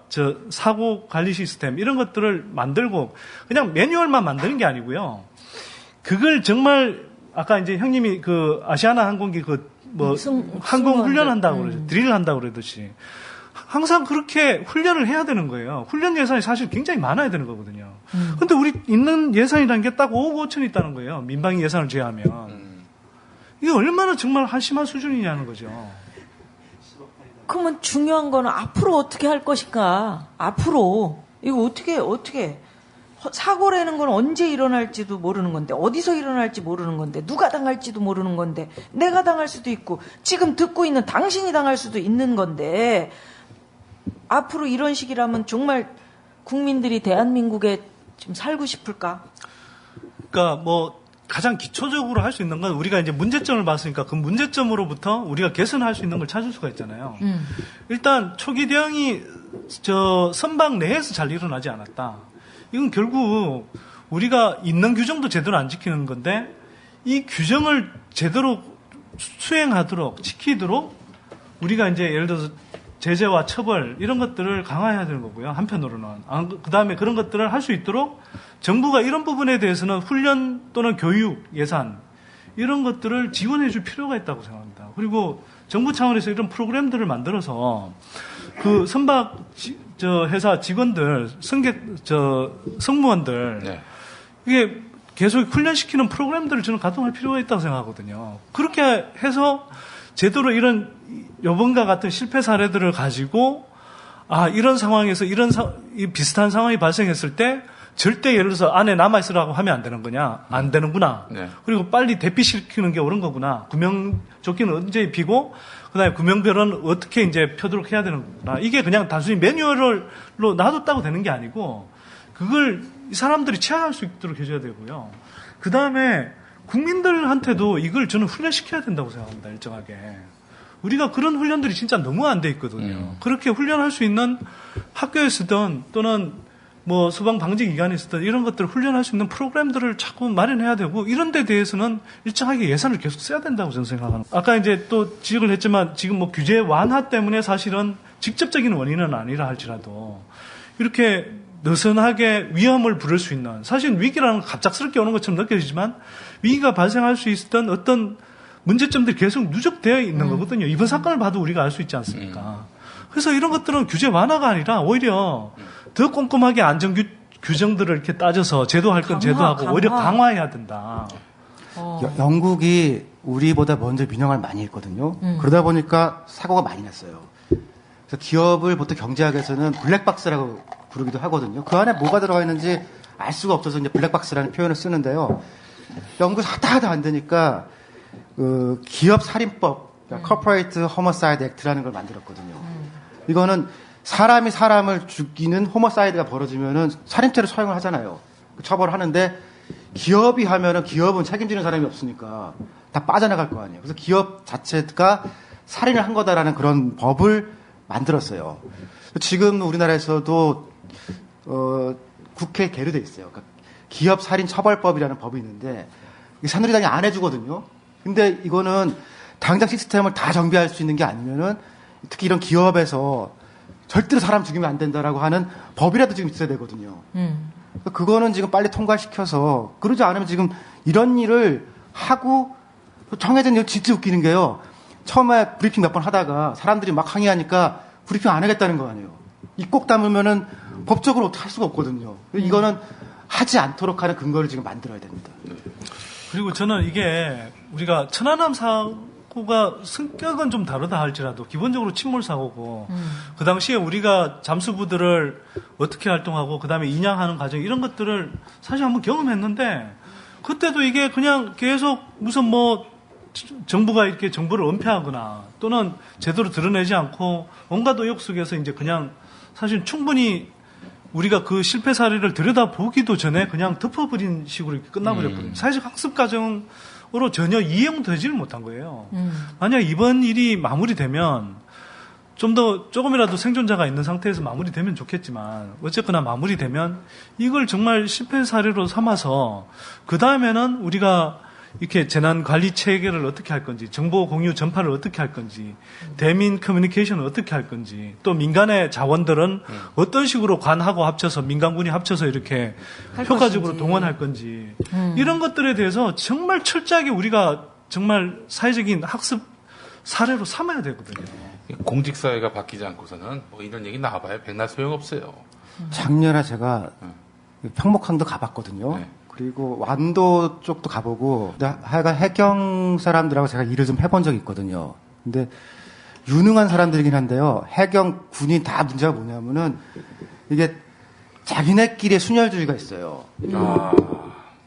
사고 관리 시스템 이런 것들을 만들고 그냥 매뉴얼만 만드는 게 아니고요. 그걸 정말 아까 이제 형님이 그 아시아나 항공기 항공 훈련한다고 그러죠. 드릴 한다고 그러듯이 항상 그렇게 훈련을 해야 되는 거예요. 훈련 예산이 사실 굉장히 많아야 되는 거거든요. 근데 우리 있는 예산이라는 게 딱 5억 5천이 있다는 거예요. 민방위 예산을 제외하면. 이게 얼마나 정말 한심한 수준이냐는 거죠.
그러면 중요한 거는 앞으로 어떻게 할 것인가. 앞으로 이거 어떻게 사고라는 건 언제 일어날지도 모르는 건데 어디서 일어날지 모르는 건데 누가 당할지도 모르는 건데 내가 당할 수도 있고 지금 듣고 있는 당신이 당할 수도 있는 건데 앞으로 이런 식이라면 정말 국민들이 대한민국에 좀 살고 싶을까?
그러니까 뭐 가장 기초적으로 할 수 있는 건 우리가 이제 문제점을 봤으니까 그 문제점으로부터 우리가 개선할 수 있는 걸 찾을 수가 있잖아요. 일단 초기 대응이 선박 내에서 잘 일어나지 않았다. 이건 결국 우리가 있는 규정도 제대로 안 지키는 건데 이 규정을 제대로 수행하도록 지키도록 우리가 이제 예를 들어서 제재와 처벌 이런 것들을 강화해야 되는 거고요. 한편으로는 그다음에 그런 것들을 할 수 있도록 정부가 이런 부분에 대해서는 훈련 또는 교육 예산 이런 것들을 지원해 줄 필요가 있다고 생각합니다. 그리고 정부 차원에서 이런 프로그램들을 만들어서 그 선박 회사 직원들, 승무원들
네.
이게 계속 훈련시키는 프로그램들을 저는 가동할 필요가 있다고 생각하거든요. 그렇게 해서 제대로 이런 요번과 같은 실패 사례들을 가지고 이런 상황에서 이 비슷한 상황이 발생했을 때 절대 예를 들어서 안에 남아있으라고 하면 안 되는 거냐? 안 되는구나.
네.
그리고 빨리 대피시키는 게 옳은 거구나. 구명조끼는 언제 입히고, 그 다음에 구명별은 어떻게 이제 펴도록 해야 되는구나. 이게 그냥 단순히 매뉴얼로 놔뒀다고 되는 게 아니고, 그걸 이 사람들이 체화할 수 있도록 해줘야 되고요. 그 다음에 국민들한테도 이걸 저는 훈련시켜야 된다고 생각합니다. 일정하게. 우리가 그런 훈련들이 진짜 너무 안 돼 있거든요. 그렇게 훈련할 수 있는 학교에서든 또는 뭐 소방 방지 기관에서든 이런 것들을 훈련할 수 있는 프로그램들을 자꾸 마련해야 되고 이런 데 대해서는 일정하게 예산을 계속 써야 된다고 저는 생각합니다. 아까 이제 또 지적을 했지만 지금 뭐 규제 완화 때문에 사실은 직접적인 원인은 아니라 할지라도 이렇게 느슨하게 위험을 부를 수 있는 사실 위기라는 건 갑작스럽게 오는 것처럼 느껴지지만 위기가 발생할 수 있었던 어떤 문제점들이 계속 누적되어 있는 거거든요. 이번 사건을 봐도 우리가 알 수 있지 않습니까? 그래서 이런 것들은 규제 완화가 아니라 오히려 더 꼼꼼하게 안전 규정들을 이렇게 따져서 제도할 건 제도하고 오히려 강화해야 된다.
영국이 우리보다 먼저 민영화를 많이 했거든요. 그러다 보니까 사고가 많이 났어요. 그래서 기업을 보통 경제학에서는 블랙박스라고 부르기도 하거든요. 그 안에 뭐가 들어가 있는지 알 수가 없어서 이제 블랙박스라는 표현을 쓰는데요. 영국에서 하다 안 되니까 그 기업 살인법, 그러니까 Corporate Homicide Act라는 걸 만들었거든요. 이거는 사람이 사람을 죽이는 호모사이드가 벌어지면은 살인죄를 처형을 하잖아요. 처벌하는데 기업이 하면은 기업은 책임지는 사람이 없으니까 다 빠져나갈 거 아니에요. 그래서 기업 자체가 살인을 한 거다라는 그런 법을 만들었어요. 지금 우리나라에서도 국회에 계류돼 있어요. 그러니까 기업 살인 처벌법이라는 법이 있는데 새누리당이 안 해주거든요. 근데 이거는 당장 시스템을 다 정비할 수 있는 게 아니면은 특히 이런 기업에서 절대로 사람 죽이면 안 된다라고 하는 법이라도 지금 있어야 되거든요. 그거는 지금 빨리 통과시켜서 그러지 않으면 지금 이런 일을 하고 정해진 일 진짜 웃기는 게요. 처음에 브리핑 몇 번 하다가 사람들이 막 항의하니까 브리핑 안 하겠다는 거 아니에요. 이 꼭 담으면은 법적으로 어떻게 할 수가 없거든요. 이거는 하지 않도록 하는 근거를 지금 만들어야 됩니다.
그리고 저는 이게 우리가 천안함 사고가 성격은 좀 다르다 할지라도 기본적으로 침몰 사고고 그 당시에 우리가 잠수부들을 어떻게 활동하고 그 다음에 인양하는 과정 이런 것들을 사실 한번 경험했는데 그때도 이게 그냥 계속 무슨 뭐 정부가 이렇게 정보를 은폐하거나 또는 제대로 드러내지 않고 온갖 의혹 속에서 이제 그냥 사실 충분히 우리가 그 실패 사례를 들여다보기도 전에 그냥 덮어버린 식으로 이렇게 끝나버렸거든요. 사실 학습 과정으로 전혀 이용되지를 못한 거예요. 만약 이번 일이 마무리되면 조금이라도 생존자가 있는 상태에서 마무리되면 좋겠지만 어쨌거나 마무리되면 이걸 정말 실패 사례로 삼아서 그 다음에는 우리가 이렇게 재난 관리 체계를 어떻게 할 건지, 정보 공유 전파를 어떻게 할 건지, 대민 커뮤니케이션을 어떻게 할 건지, 또 민간의 자원들은 어떤 식으로 관하고 합쳐서 민간군이 합쳐서 이렇게 효과적으로 것인지. 동원할 건지 이런 것들에 대해서 정말 철저하게 우리가 정말 사회적인 학습 사례로 삼아야 되거든요.
공직사회가 바뀌지 않고서는 뭐 이런 얘기 나와봐야 백날 소용없어요.
작년에 제가 평목항도 가봤거든요.
네.
그리고 완도 쪽도 가보고 하여간 해경 사람들하고 제가 일을 좀 해본 적이 있거든요. 근데 유능한 사람들이긴 한데요. 해경 군인 다 문제가 뭐냐면은 이게 자기네끼리의 순혈주의가 있어요.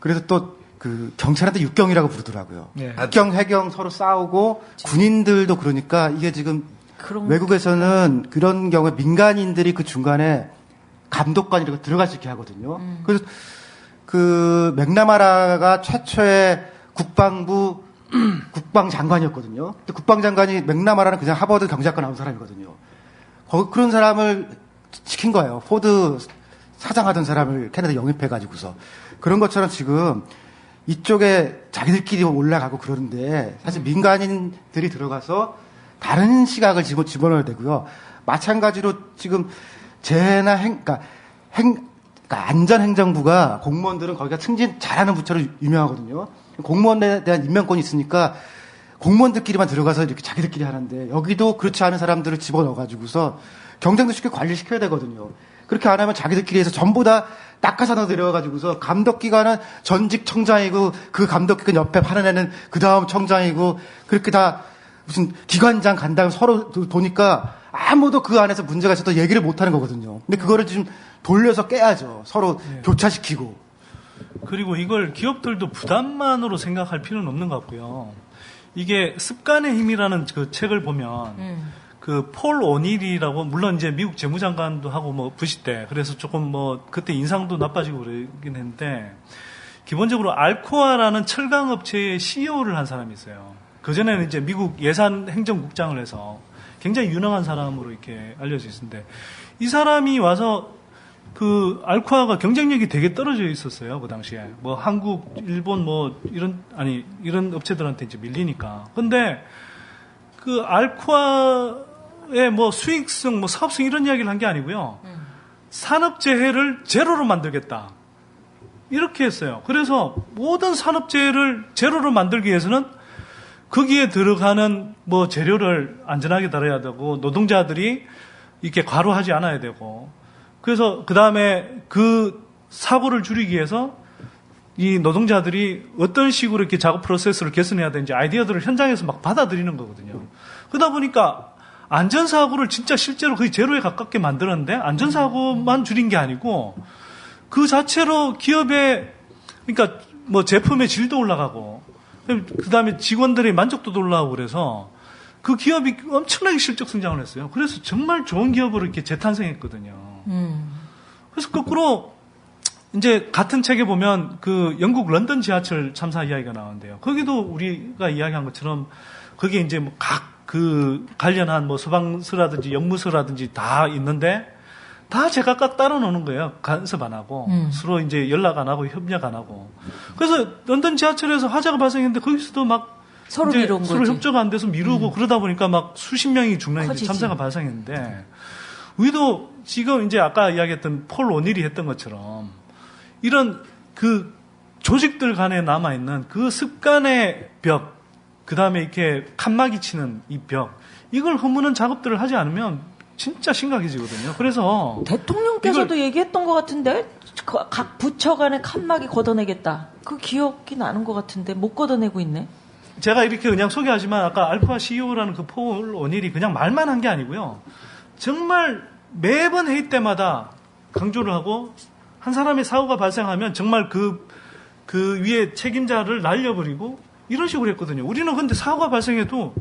그래서 또 그 경찰한테 육경이라고 부르더라고요.
네.
육경, 해경 서로 싸우고 군인들도 그러니까 이게 지금 외국에서는 그런 경우에 민간인들이 그 중간에 감독관이라고 들어갈 수 있게 하거든요. 그래서 그 맥나마라가 최초의 국방부 국방장관이었거든요. 근데 국방장관이 맥나마라는 그냥 하버드 경제학과 나온 사람이거든요. 그런 사람을 시킨 거예요. 포드 사장하던 사람을 캐나다 영입해가지고서. 그런 것처럼 지금 이쪽에 자기들끼리 올라가고 그러는데 사실 민간인들이 들어가서 다른 시각을 집어넣어야 되고요. 마찬가지로 지금 재해나 그러니까 안전행정부가 공무원들은 거기가 승진 잘하는 부처로 유명하거든요. 공무원에 대한 임명권이 있으니까 공무원들끼리만 들어가서 이렇게 자기들끼리 하는데 여기도 그렇지 않은 사람들을 집어넣어가지고서 경쟁도 쉽게 관리시켜야 되거든요. 그렇게 안 하면 자기들끼리 해서 전부 다 낙하산으로 내려와가지고서 감독기관은 전직 청장이고 그 감독기관 옆에 파는 애는 그 다음 청장이고 그렇게 다 무슨 기관장 간 다음 서로 보니까 아무도 그 안에서 문제가 있어도 얘기를 못 하는 거거든요. 근데 그거를 지금 돌려서 깨야죠. 서로 교차시키고.
그리고 이걸 기업들도 부담만으로 생각할 필요는 없는 것 같고요. 이게 습관의 힘이라는 그 책을 보면 그 폴 오닐이라고 물론 이제 미국 재무장관도 하고 뭐 부시 때 그래서 조금 뭐 그때 인상도 나빠지고 그러긴 했는데 기본적으로 알코아라는 철강 업체의 CEO를 한 사람이 있어요. 그 전에는 이제 미국 예산 행정국장을 해서 굉장히 유능한 사람으로 이렇게 알려져 있는데 이 사람이 와서 그 알코아가 경쟁력이 되게 떨어져 있었어요. 그 당시에 뭐 한국, 일본 뭐 이런 업체들한테 이제 밀리니까. 근데 그 알코아의 뭐 수익성, 뭐 사업성 이런 이야기를 한 게 아니고요. 산업재해를 제로로 만들겠다. 이렇게 했어요. 그래서 모든 산업재해를 제로로 만들기 위해서는 거기에 들어가는 뭐 재료를 안전하게 다뤄야 되고 노동자들이 이렇게 과로하지 않아야 되고 그래서 그 다음에 그 사고를 줄이기 위해서 이 노동자들이 어떤 식으로 이렇게 작업 프로세스를 개선해야 되는지 아이디어들을 현장에서 막 받아들이는 거거든요. 그러다 보니까 안전사고를 진짜 실제로 거의 제로에 가깝게 만들었는데 안전사고만 줄인 게 아니고 그 자체로 기업의 그러니까 뭐 제품의 질도 올라가고 그 다음에 직원들의 만족도도 올라가고 그래서 그 기업이 엄청나게 실적 성장을 했어요. 그래서 정말 좋은 기업으로 이렇게 재탄생했거든요. 그래서 거꾸로 이제 같은 책에 보면 그 영국 런던 지하철 참사 이야기가 나오는데요. 거기도 우리가 이야기한 것처럼 거기에 이제 뭐 각 그 관련한 뭐 소방서라든지 연무서라든지 다 있는데 다 제각각 따로 노는 거예요. 간섭 안 하고 서로 이제 연락 안 하고 협력 안 하고. 그래서 런던 지하철에서 화재가 발생했는데 거기서도 막
서로 미룬
서로
거지.
협조가 안 돼서 미루고 그러다 보니까 막 수십 명이 죽는 이제
커지지.
참사가 발생했는데 우리도 지금 이제 아까 이야기했던 폴 오닐이 했던 것처럼 이런 그 조직들 간에 남아 있는 그 습관의 벽, 그 다음에 이렇게 칸막이 치는 이 벽, 이걸 허무는 작업들을 하지 않으면 진짜 심각해지거든요. 그래서
대통령께서도 얘기했던 것 같은데 각 부처 간에 칸막이 걷어내겠다. 그 기억이 나는 것 같은데 못 걷어내고 있네.
제가 이렇게 그냥 소개하지만 아까 알파 CEO라는 그 폴 오닐이 그냥 말만 한 게 아니고요. 정말 매번 회의 때마다 강조를 하고 한 사람의 사고가 발생하면 정말 그 위에 책임자를 날려버리고 이런 식으로 했거든요. 우리는 근데 사고가 발생해도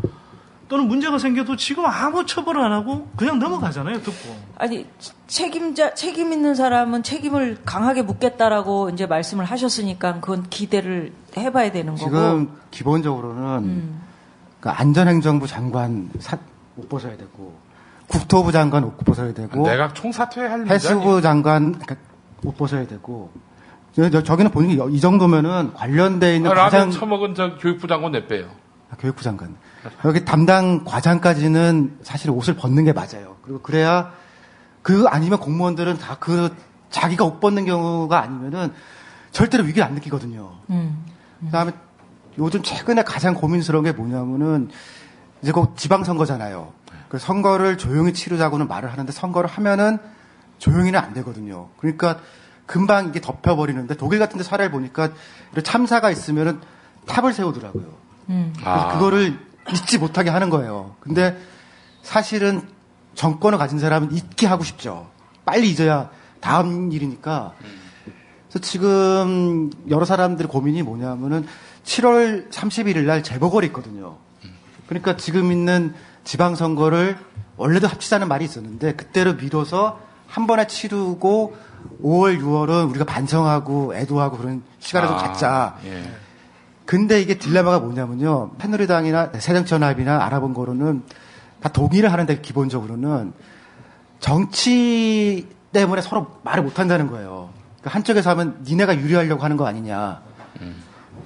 또는 문제가 생겨도 지금 아무 처벌을 안 하고 그냥 넘어가잖아요, 듣고.
아니, 책임 있는 사람은 책임을 강하게 묻겠다라고 이제 말씀을 하셨으니까 그건 기대를 해봐야 되는 거고.
지금 기본적으로는 그 안전행정부 장관 옷 벗어야 되고, 국토부 장관 옷 벗어야 되고,
내각 총사퇴할 문제
해수부 장관 옷 벗어야 되고, 저기는 본인이 이 정도면은 관련돼 있는
라면 처먹은 저 교육부 장관 내빼요.
교육부 장관. 여기 담당 과장까지는 사실 옷을 벗는 게 맞아요. 그리고 그래야 아니면 공무원들은 다 자기가 옷 벗는 경우가 아니면은 절대로 위기를 안 느끼거든요. 그다음에 요즘 최근에 가장 고민스러운 게 뭐냐면은 이제 곧 지방선거잖아요. 그 선거를 조용히 치르자고는 말을 하는데 선거를 하면은 조용히는 안 되거든요. 그러니까 금방 이게 덮여버리는데 독일 같은 데 사례를 보니까 이런 참사가 있으면은 탑을 세우더라고요. 그래서 그거를 잊지 못하게 하는 거예요. 근데 사실은 정권을 가진 사람은 잊게 하고 싶죠. 빨리 잊어야 다음 일이니까. 그래서 지금 여러 사람들의 고민이 뭐냐면은 7월 31일 날 재보궐이 있거든요. 그러니까 지금 있는 지방선거를 원래도 합치자는 말이 있었는데 그때로 미뤄서 한 번에 치르고 5월, 6월은 우리가 반성하고 애도하고 그런 시간을 좀 갖자.
예.
근데 이게 딜레마가 뭐냐면요. 새누리당이나 새정치연합이나 알아본 거로는 다 동의를 하는데 기본적으로는 정치 때문에 서로 말을 못 한다는 거예요. 그러니까 한쪽에서 하면 니네가 유리하려고 하는 거 아니냐.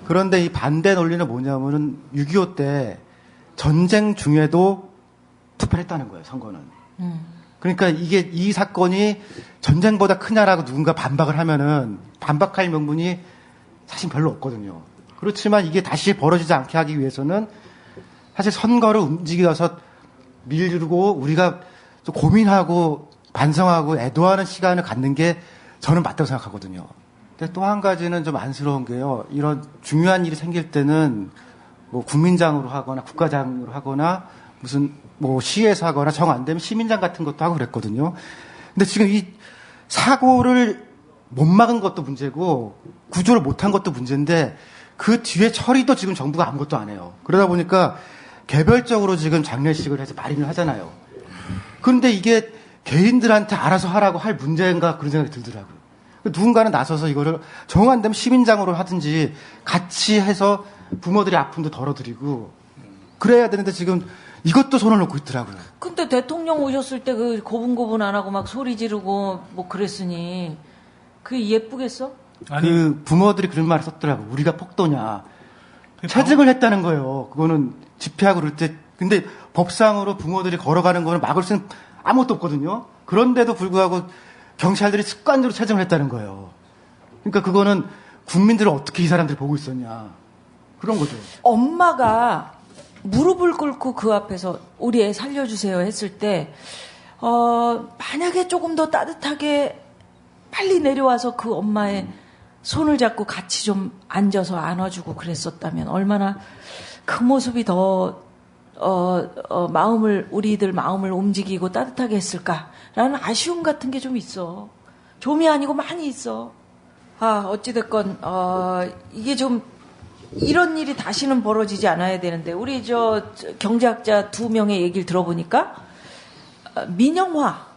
그런데 이 반대 논리는 뭐냐면은 6.25 때 전쟁 중에도 투표를 했다는 거예요, 선거는. 그러니까 이 사건이 전쟁보다 크냐라고 누군가 반박을 하면은 반박할 명분이 사실 별로 없거든요. 그렇지만 이게 다시 벌어지지 않게 하기 위해서는 사실 선거를 움직여서 밀고 우리가 좀 고민하고 반성하고 애도하는 시간을 갖는 게 저는 맞다고 생각하거든요. 근데 또 한 가지는 좀 안쓰러운 게요. 이런 중요한 일이 생길 때는 뭐 국민장으로 하거나 국가장으로 하거나 무슨 뭐 시에서 하거나 정 안 되면 시민장 같은 것도 하고 그랬거든요. 근데 지금 이 사고를 못 막은 것도 문제고 구조를 못한 것도 문제인데 그 뒤에 처리도 지금 정부가 아무것도 안 해요. 그러다 보니까 개별적으로 지금 장례식을 해서 마련을 하잖아요. 그런데 이게 개인들한테 알아서 하라고 할 문제인가 그런 생각이 들더라고요. 누군가는 나서서 이거를 정 안 되면 시민장으로 하든지 같이 해서 부모들의 아픔도 덜어드리고 그래야 되는데 지금 이것도 손을 놓고 있더라고요.
근데 대통령 오셨을 때 그 고분고분 안 하고 막 소리 지르고 뭐 그랬으니 그게 예쁘겠어?
그 부모들이 그런 말을 썼더라고요. 우리가 폭도냐. 체증을 했다는 거예요. 그거는 집회하고 그럴 때. 근데 법상으로 부모들이 걸어가는 거는 막을 수는 아무것도 없거든요. 그런데도 불구하고 경찰들이 습관적으로 체증을 했다는 거예요. 그러니까 그거는 국민들을 어떻게 이 사람들이 보고 있었냐. 그런 거죠.
엄마가 무릎을 꿇고 그 앞에서 우리 애 살려주세요 했을 때 만약에 조금 더 따뜻하게 빨리 내려와서 그 엄마의 손을 잡고 같이 좀 앉아서 안아주고 그랬었다면 얼마나 그 모습이 더 우리들 마음을 움직이고 따뜻하게 했을까라는 아쉬움 같은 게 좀 있어. 좀이 아니고 많이 있어. 어찌됐건 이게 좀 이런 일이 다시는 벌어지지 않아야 되는데 우리 경제학자 2명의 얘기를 들어보니까 민영화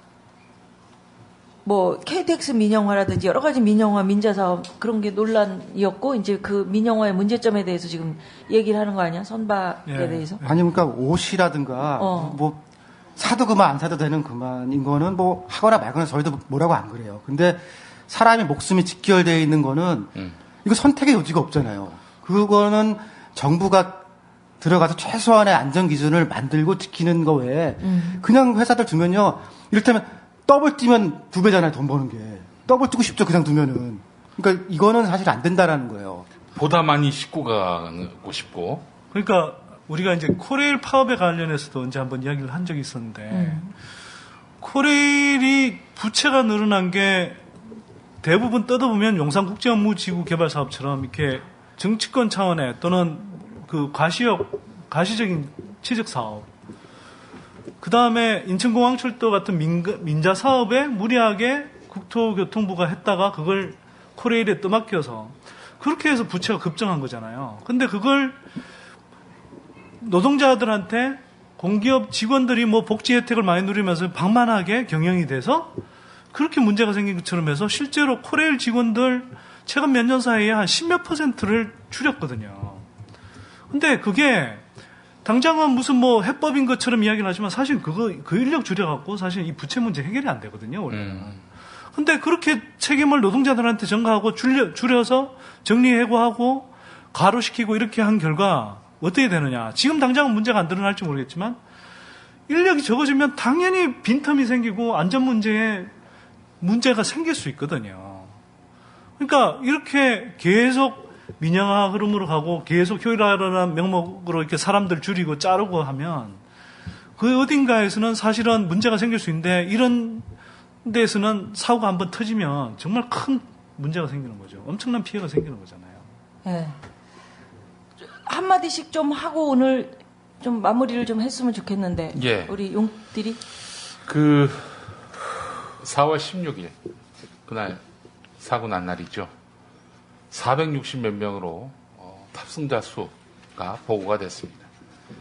뭐 KTX 민영화라든지 여러 가지 민영화 민자사업 그런 게 논란이었고 이제 그 민영화의 문제점에 대해서 지금 얘기를 하는 거 아니야? 선박에 대해서?
아니 그러니까 옷이라든가 뭐 사도 그만 안 사도 되는 그만인 거는 뭐 하거나 말거나 저희도 뭐라고 안 그래요. 근데 사람의 목숨이 직결되어 있는 거는 이거 선택의 여지가 없잖아요. 그거는 정부가 들어가서 최소한의 안전 기준을 만들고 지키는 거 외에 그냥 회사들 두면요. 이를테면 더블 뛰면 2배잖아요, 돈 버는 게. 더블 뛰고 싶죠, 그냥 두면은. 그러니까 이거는 사실 안 된다라는 거예요.
보다 많이 싣고 가고 싶고.
그러니까 우리가 이제 코레일 파업에 관련해서도 언제 한번 이야기를 한 적이 있었는데 코레일이 부채가 늘어난 게 대부분 뜯어보면 용산국제업무지구 개발사업처럼 이렇게 정치권 차원의 또는 그 가시적인 취득사업, 그 다음에 인천공항철도 같은 민자 사업에 무리하게 국토교통부가 했다가 그걸 코레일에 떠맡겨서 그렇게 해서 부채가 급증한 거잖아요. 근데 그걸 노동자들한테 공기업 직원들이 뭐 복지 혜택을 많이 누리면서 방만하게 경영이 돼서 그렇게 문제가 생긴 것처럼 해서 실제로 코레일 직원들 최근 몇 년 사이에 한 10몇 %를 줄였거든요. 근데 그게 당장은 무슨 뭐 해법인 것처럼 이야기를 하지만 사실 그 인력 줄여갖고 사실 이 부채 문제 해결이 안 되거든요, 원래는. 근데 그렇게 책임을 노동자들한테 전가하고 줄여서 정리해고하고 가로시키고 이렇게 한 결과 어떻게 되느냐. 지금 당장은 문제가 안 드러날지 모르겠지만 인력이 적어지면 당연히 빈틈이 생기고 안전 문제에 문제가 생길 수 있거든요. 그러니까 이렇게 계속 민영화 흐름으로 가고 계속 효율화라는 명목으로 이렇게 사람들 줄이고 자르고 하면 그 어딘가에서는 사실은 문제가 생길 수 있는데 이런 데에서는 사고가 한번 터지면 정말 큰 문제가 생기는 거죠. 엄청난 피해가 생기는 거잖아요.
네. 한마디씩 좀 하고 오늘 좀 마무리를 좀 했으면 좋겠는데.
예.
우리 용띠리?
4월 16일 그날 사고 난 날이죠. 460몇 명으로 탑승자 수가 보고가 됐습니다.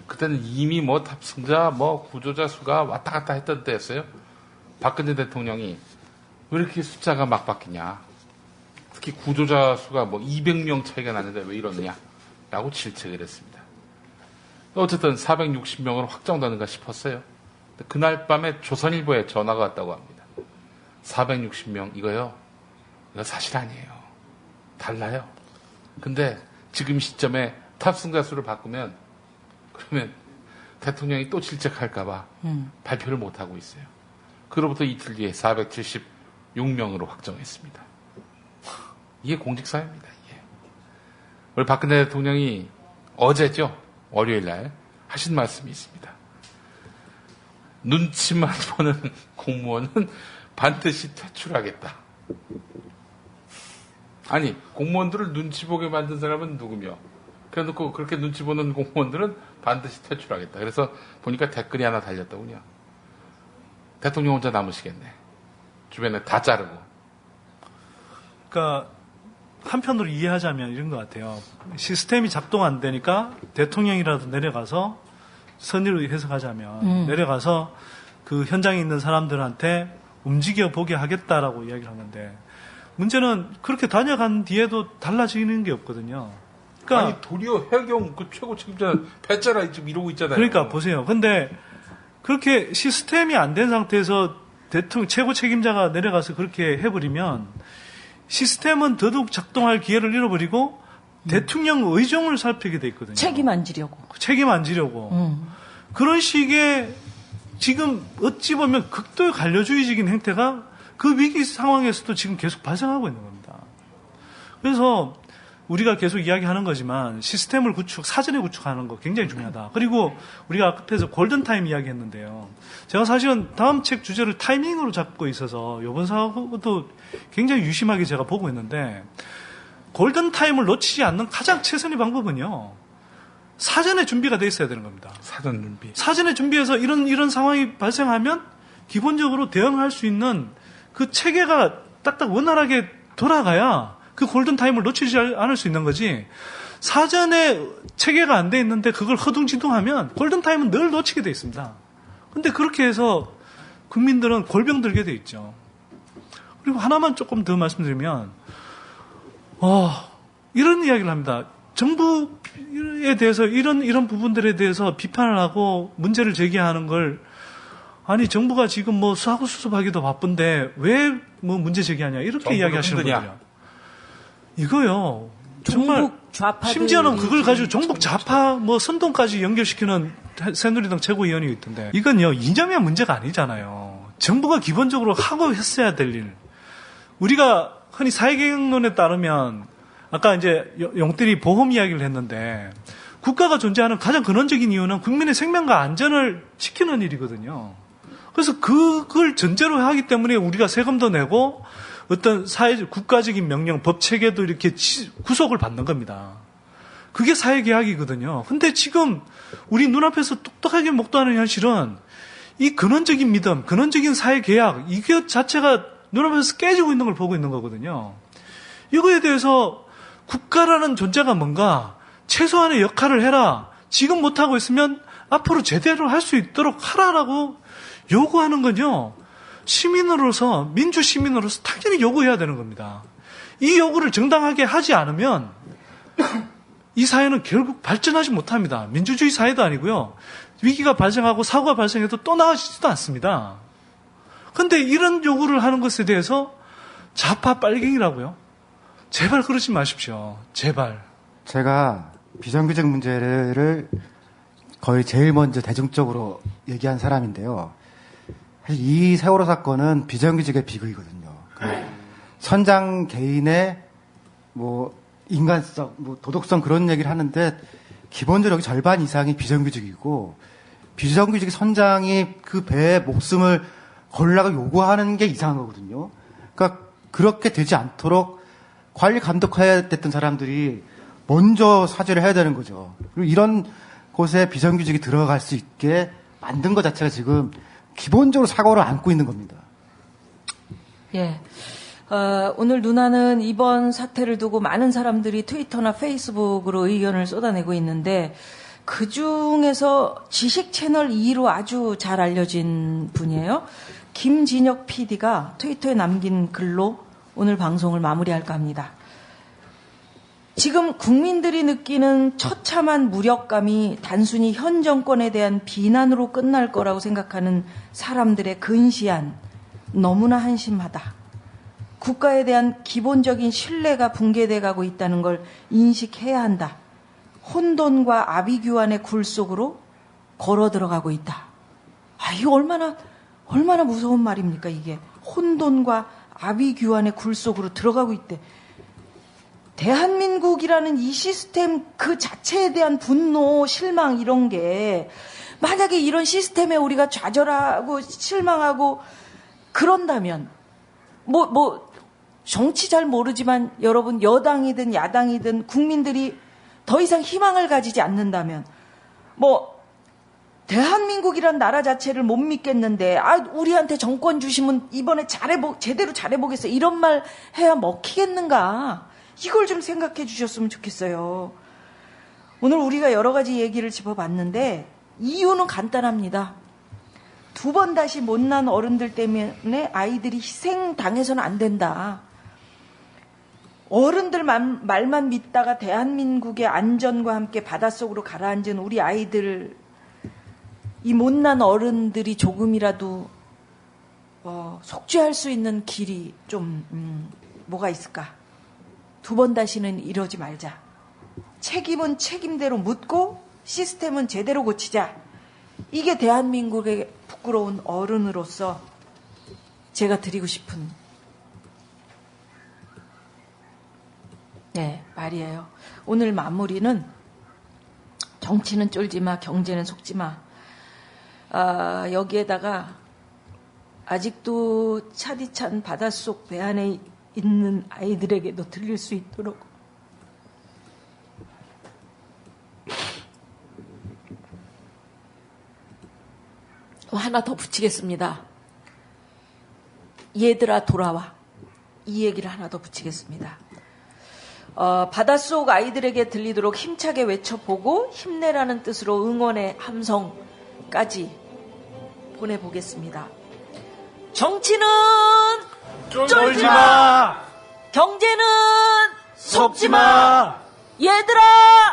그때는 이미 뭐 탑승자, 뭐 구조자 수가 왔다 갔다 했던 때였어요. 박근혜 대통령이 왜 이렇게 숫자가 막 바뀌냐. 특히 구조자 수가 뭐 200명 차이가 나는데 왜 이러느냐. 라고 질책을 했습니다. 어쨌든 460명으로 확정되는가 싶었어요. 그날 밤에 조선일보에 전화가 왔다고 합니다. 460명 이거 사실 아니에요. 달라요. 근데 지금 시점에 탑승자 수를 바꾸면 그러면 대통령이 또 질책할까봐 발표를 못하고 있어요. 그로부터 이틀 뒤에 476명으로 확정했습니다. 이게 공직사회입니다. 이게. 우리 박근혜 대통령이 어제죠. 월요일 날 하신 말씀이 있습니다. 눈치만 보는 공무원은 반드시 퇴출하겠다. 아니, 공무원들을 눈치 보게 만든 사람은 누구며? 그래놓고 그렇게 눈치 보는 공무원들은 반드시 퇴출하겠다. 그래서 보니까 댓글이 하나 달렸더군요. 대통령 혼자 남으시겠네. 주변에 다 자르고.
그러니까 한편으로 이해하자면 이런 것 같아요. 시스템이 작동 안 되니까 대통령이라도 내려가서 선의로 해석하자면 내려가서 그 현장에 있는 사람들한테 움직여 보게 하겠다라고 이야기를 하는데 문제는 그렇게 다녀간 뒤에도 달라지는 게 없거든요. 그러니까
아니 도리어 해경 그 최고 책임자는 배짜라 지금 이러고 있잖아요.
그러니까 보세요. 근데 그렇게 시스템이 안 된 상태에서 대통령 최고 책임자가 내려가서 그렇게 해버리면 시스템은 더더욱 작동할 기회를 잃어버리고 대통령 의정을 살피게 돼 있거든요.
책임 안 지려고.
책임 안 지려고. 그런 식의 지금 어찌 보면 극도의 관료주의적인 행태가 그 위기 상황에서도 지금 계속 발생하고 있는 겁니다. 그래서 우리가 계속 이야기하는 거지만 시스템을 사전에 구축하는 거 굉장히 중요하다. 그리고 우리가 앞에서 골든타임 이야기했는데요. 제가 사실은 다음 책 주제를 타이밍으로 잡고 있어서 이번 사고도 굉장히 유심하게 제가 보고 있는데 골든타임을 놓치지 않는 가장 최선의 방법은요. 사전에 준비가 돼 있어야 되는 겁니다.
사전 준비.
사전에 준비해서 이런 상황이 발생하면 기본적으로 대응할 수 있는 그 체계가 딱딱 원활하게 돌아가야 그 골든타임을 놓치지 않을 수 있는 거지. 사전에 체계가 안 돼 있는데 그걸 허둥지둥하면 골든타임은 늘 놓치게 돼 있습니다. 근데 그렇게 해서 국민들은 골병 들게 돼 있죠. 그리고 하나만 조금 더 말씀드리면 이런 이야기를 합니다. 정부에 대해서 이런 부분들에 대해서 비판을 하고 문제를 제기하는 걸 아니 정부가 지금 뭐 수하고 수습하기도 바쁜데 왜 뭐 문제 제기하냐 이렇게 이야기하시는 분들이요. 이거요. 정말 심지어는 그걸 가지고 종북 좌파 뭐 선동까지 연결시키는 새누리당 최고위원이 있던데 이건요 이념의 문제가 아니잖아요. 정부가 기본적으로 하고 했어야 될 일. 우리가 흔히 사회개혁론에 따르면 아까 이제 용띠리 보험 이야기를 했는데 국가가 존재하는 가장 근원적인 이유는 국민의 생명과 안전을 지키는 일이거든요. 그래서 그걸 전제로 하기 때문에 우리가 세금도 내고 어떤 국가적인 명령, 법 체계도 이렇게 구속을 받는 겁니다. 그게 사회계약이거든요. 근데 지금 우리 눈앞에서 똑똑하게 목도하는 현실은 이 근원적인 믿음, 근원적인 사회계약, 이게 자체가 눈앞에서 깨지고 있는 걸 보고 있는 거거든요. 이거에 대해서 국가라는 존재가 뭔가 최소한의 역할을 해라. 지금 못하고 있으면 앞으로 제대로 할 수 있도록 하라라고 요구하는 건요. 시민으로서, 민주시민으로서 당연히 요구해야 되는 겁니다. 이 요구를 정당하게 하지 않으면 이 사회는 결국 발전하지 못합니다. 민주주의 사회도 아니고요. 위기가 발생하고 사고가 발생해도 또 나아지지도 않습니다. 그런데 이런 요구를 하는 것에 대해서 좌파 빨갱이라고요? 제발 그러지 마십시오. 제발.
제가 비정규직 문제를 거의 제일 먼저 대중적으로 얘기한 사람인데요. 사실 이 세월호 사건은 비정규직의 비극이거든요. 선장 개인의 인간성, 도덕성 그런 얘기를 하는데 기본적으로 절반 이상이 비정규직이고 비정규직 선장이 그 배에 목숨을 걸라고 요구하는 게 이상한 거거든요. 그러니까 그렇게 되지 않도록 관리 감독해야 됐던 사람들이 먼저 사죄를 해야 되는 거죠. 그리고 이런 곳에 비정규직이 들어갈 수 있게 만든 것 자체가 지금 기본적으로 사고를 안고 있는 겁니다.
예. 오늘 누나는 이번 사태를 두고 많은 사람들이 트위터나 페이스북으로 의견을 쏟아내고 있는데 그 중에서 지식 채널 2로 아주 잘 알려진 분이에요. 김진혁 PD가 트위터에 남긴 글로 오늘 방송을 마무리할까 합니다. 지금 국민들이 느끼는 처참한 무력감이 단순히 현 정권에 대한 비난으로 끝날 거라고 생각하는 사람들의 근시안, 너무나 한심하다. 국가에 대한 기본적인 신뢰가 붕괴돼 가고 있다는 걸 인식해야 한다. 혼돈과 아비규환의 굴 속으로 걸어 들어가고 있다. 이거 얼마나 무서운 말입니까, 이게. 혼돈과 아비규환의 굴 속으로 들어가고 있대. 대한민국이라는 이 시스템 그 자체에 대한 분노, 실망 이런 게 만약에 이런 시스템에 우리가 좌절하고 실망하고 그런다면 정치 잘 모르지만 여러분 여당이든 야당이든 국민들이 더 이상 희망을 가지지 않는다면 대한민국이란 나라 자체를 못 믿겠는데 우리한테 정권 주시면 이번에 제대로 잘해보겠어요. 이런 말 해야 먹히겠는가. 이걸 좀 생각해 주셨으면 좋겠어요. 오늘 우리가 여러 가지 얘기를 짚어봤는데 이유는 간단합니다. 2번 다시 못난 어른들 때문에 아이들이 희생당해서는 안 된다. 어른들 말만 믿다가 대한민국의 안전과 함께 바닷속으로 가라앉은 우리 아이들, 이 못난 어른들이 조금이라도 속죄할 수 있는 길이 좀 뭐가 있을까? 2번 다시는 이러지 말자. 책임은 책임대로 묻고 시스템은 제대로 고치자. 이게 대한민국의 부끄러운 어른으로서 제가 드리고 싶은 말이에요. 오늘 마무리는 정치는 쫄지마, 경제는 속지마. 여기에다가 아직도 차디찬 바닷속 배 안에 있는 아이들에게도 들릴 수 있도록 하나 더 붙이겠습니다. 얘들아 돌아와. 이 얘기를 하나 더 붙이겠습니다. 바닷속 아이들에게 들리도록 힘차게 외쳐보고 힘내라는 뜻으로 응원의 함성까지 보내보겠습니다. 정치는 쫄지 마. 경제는 속지 마. 얘들아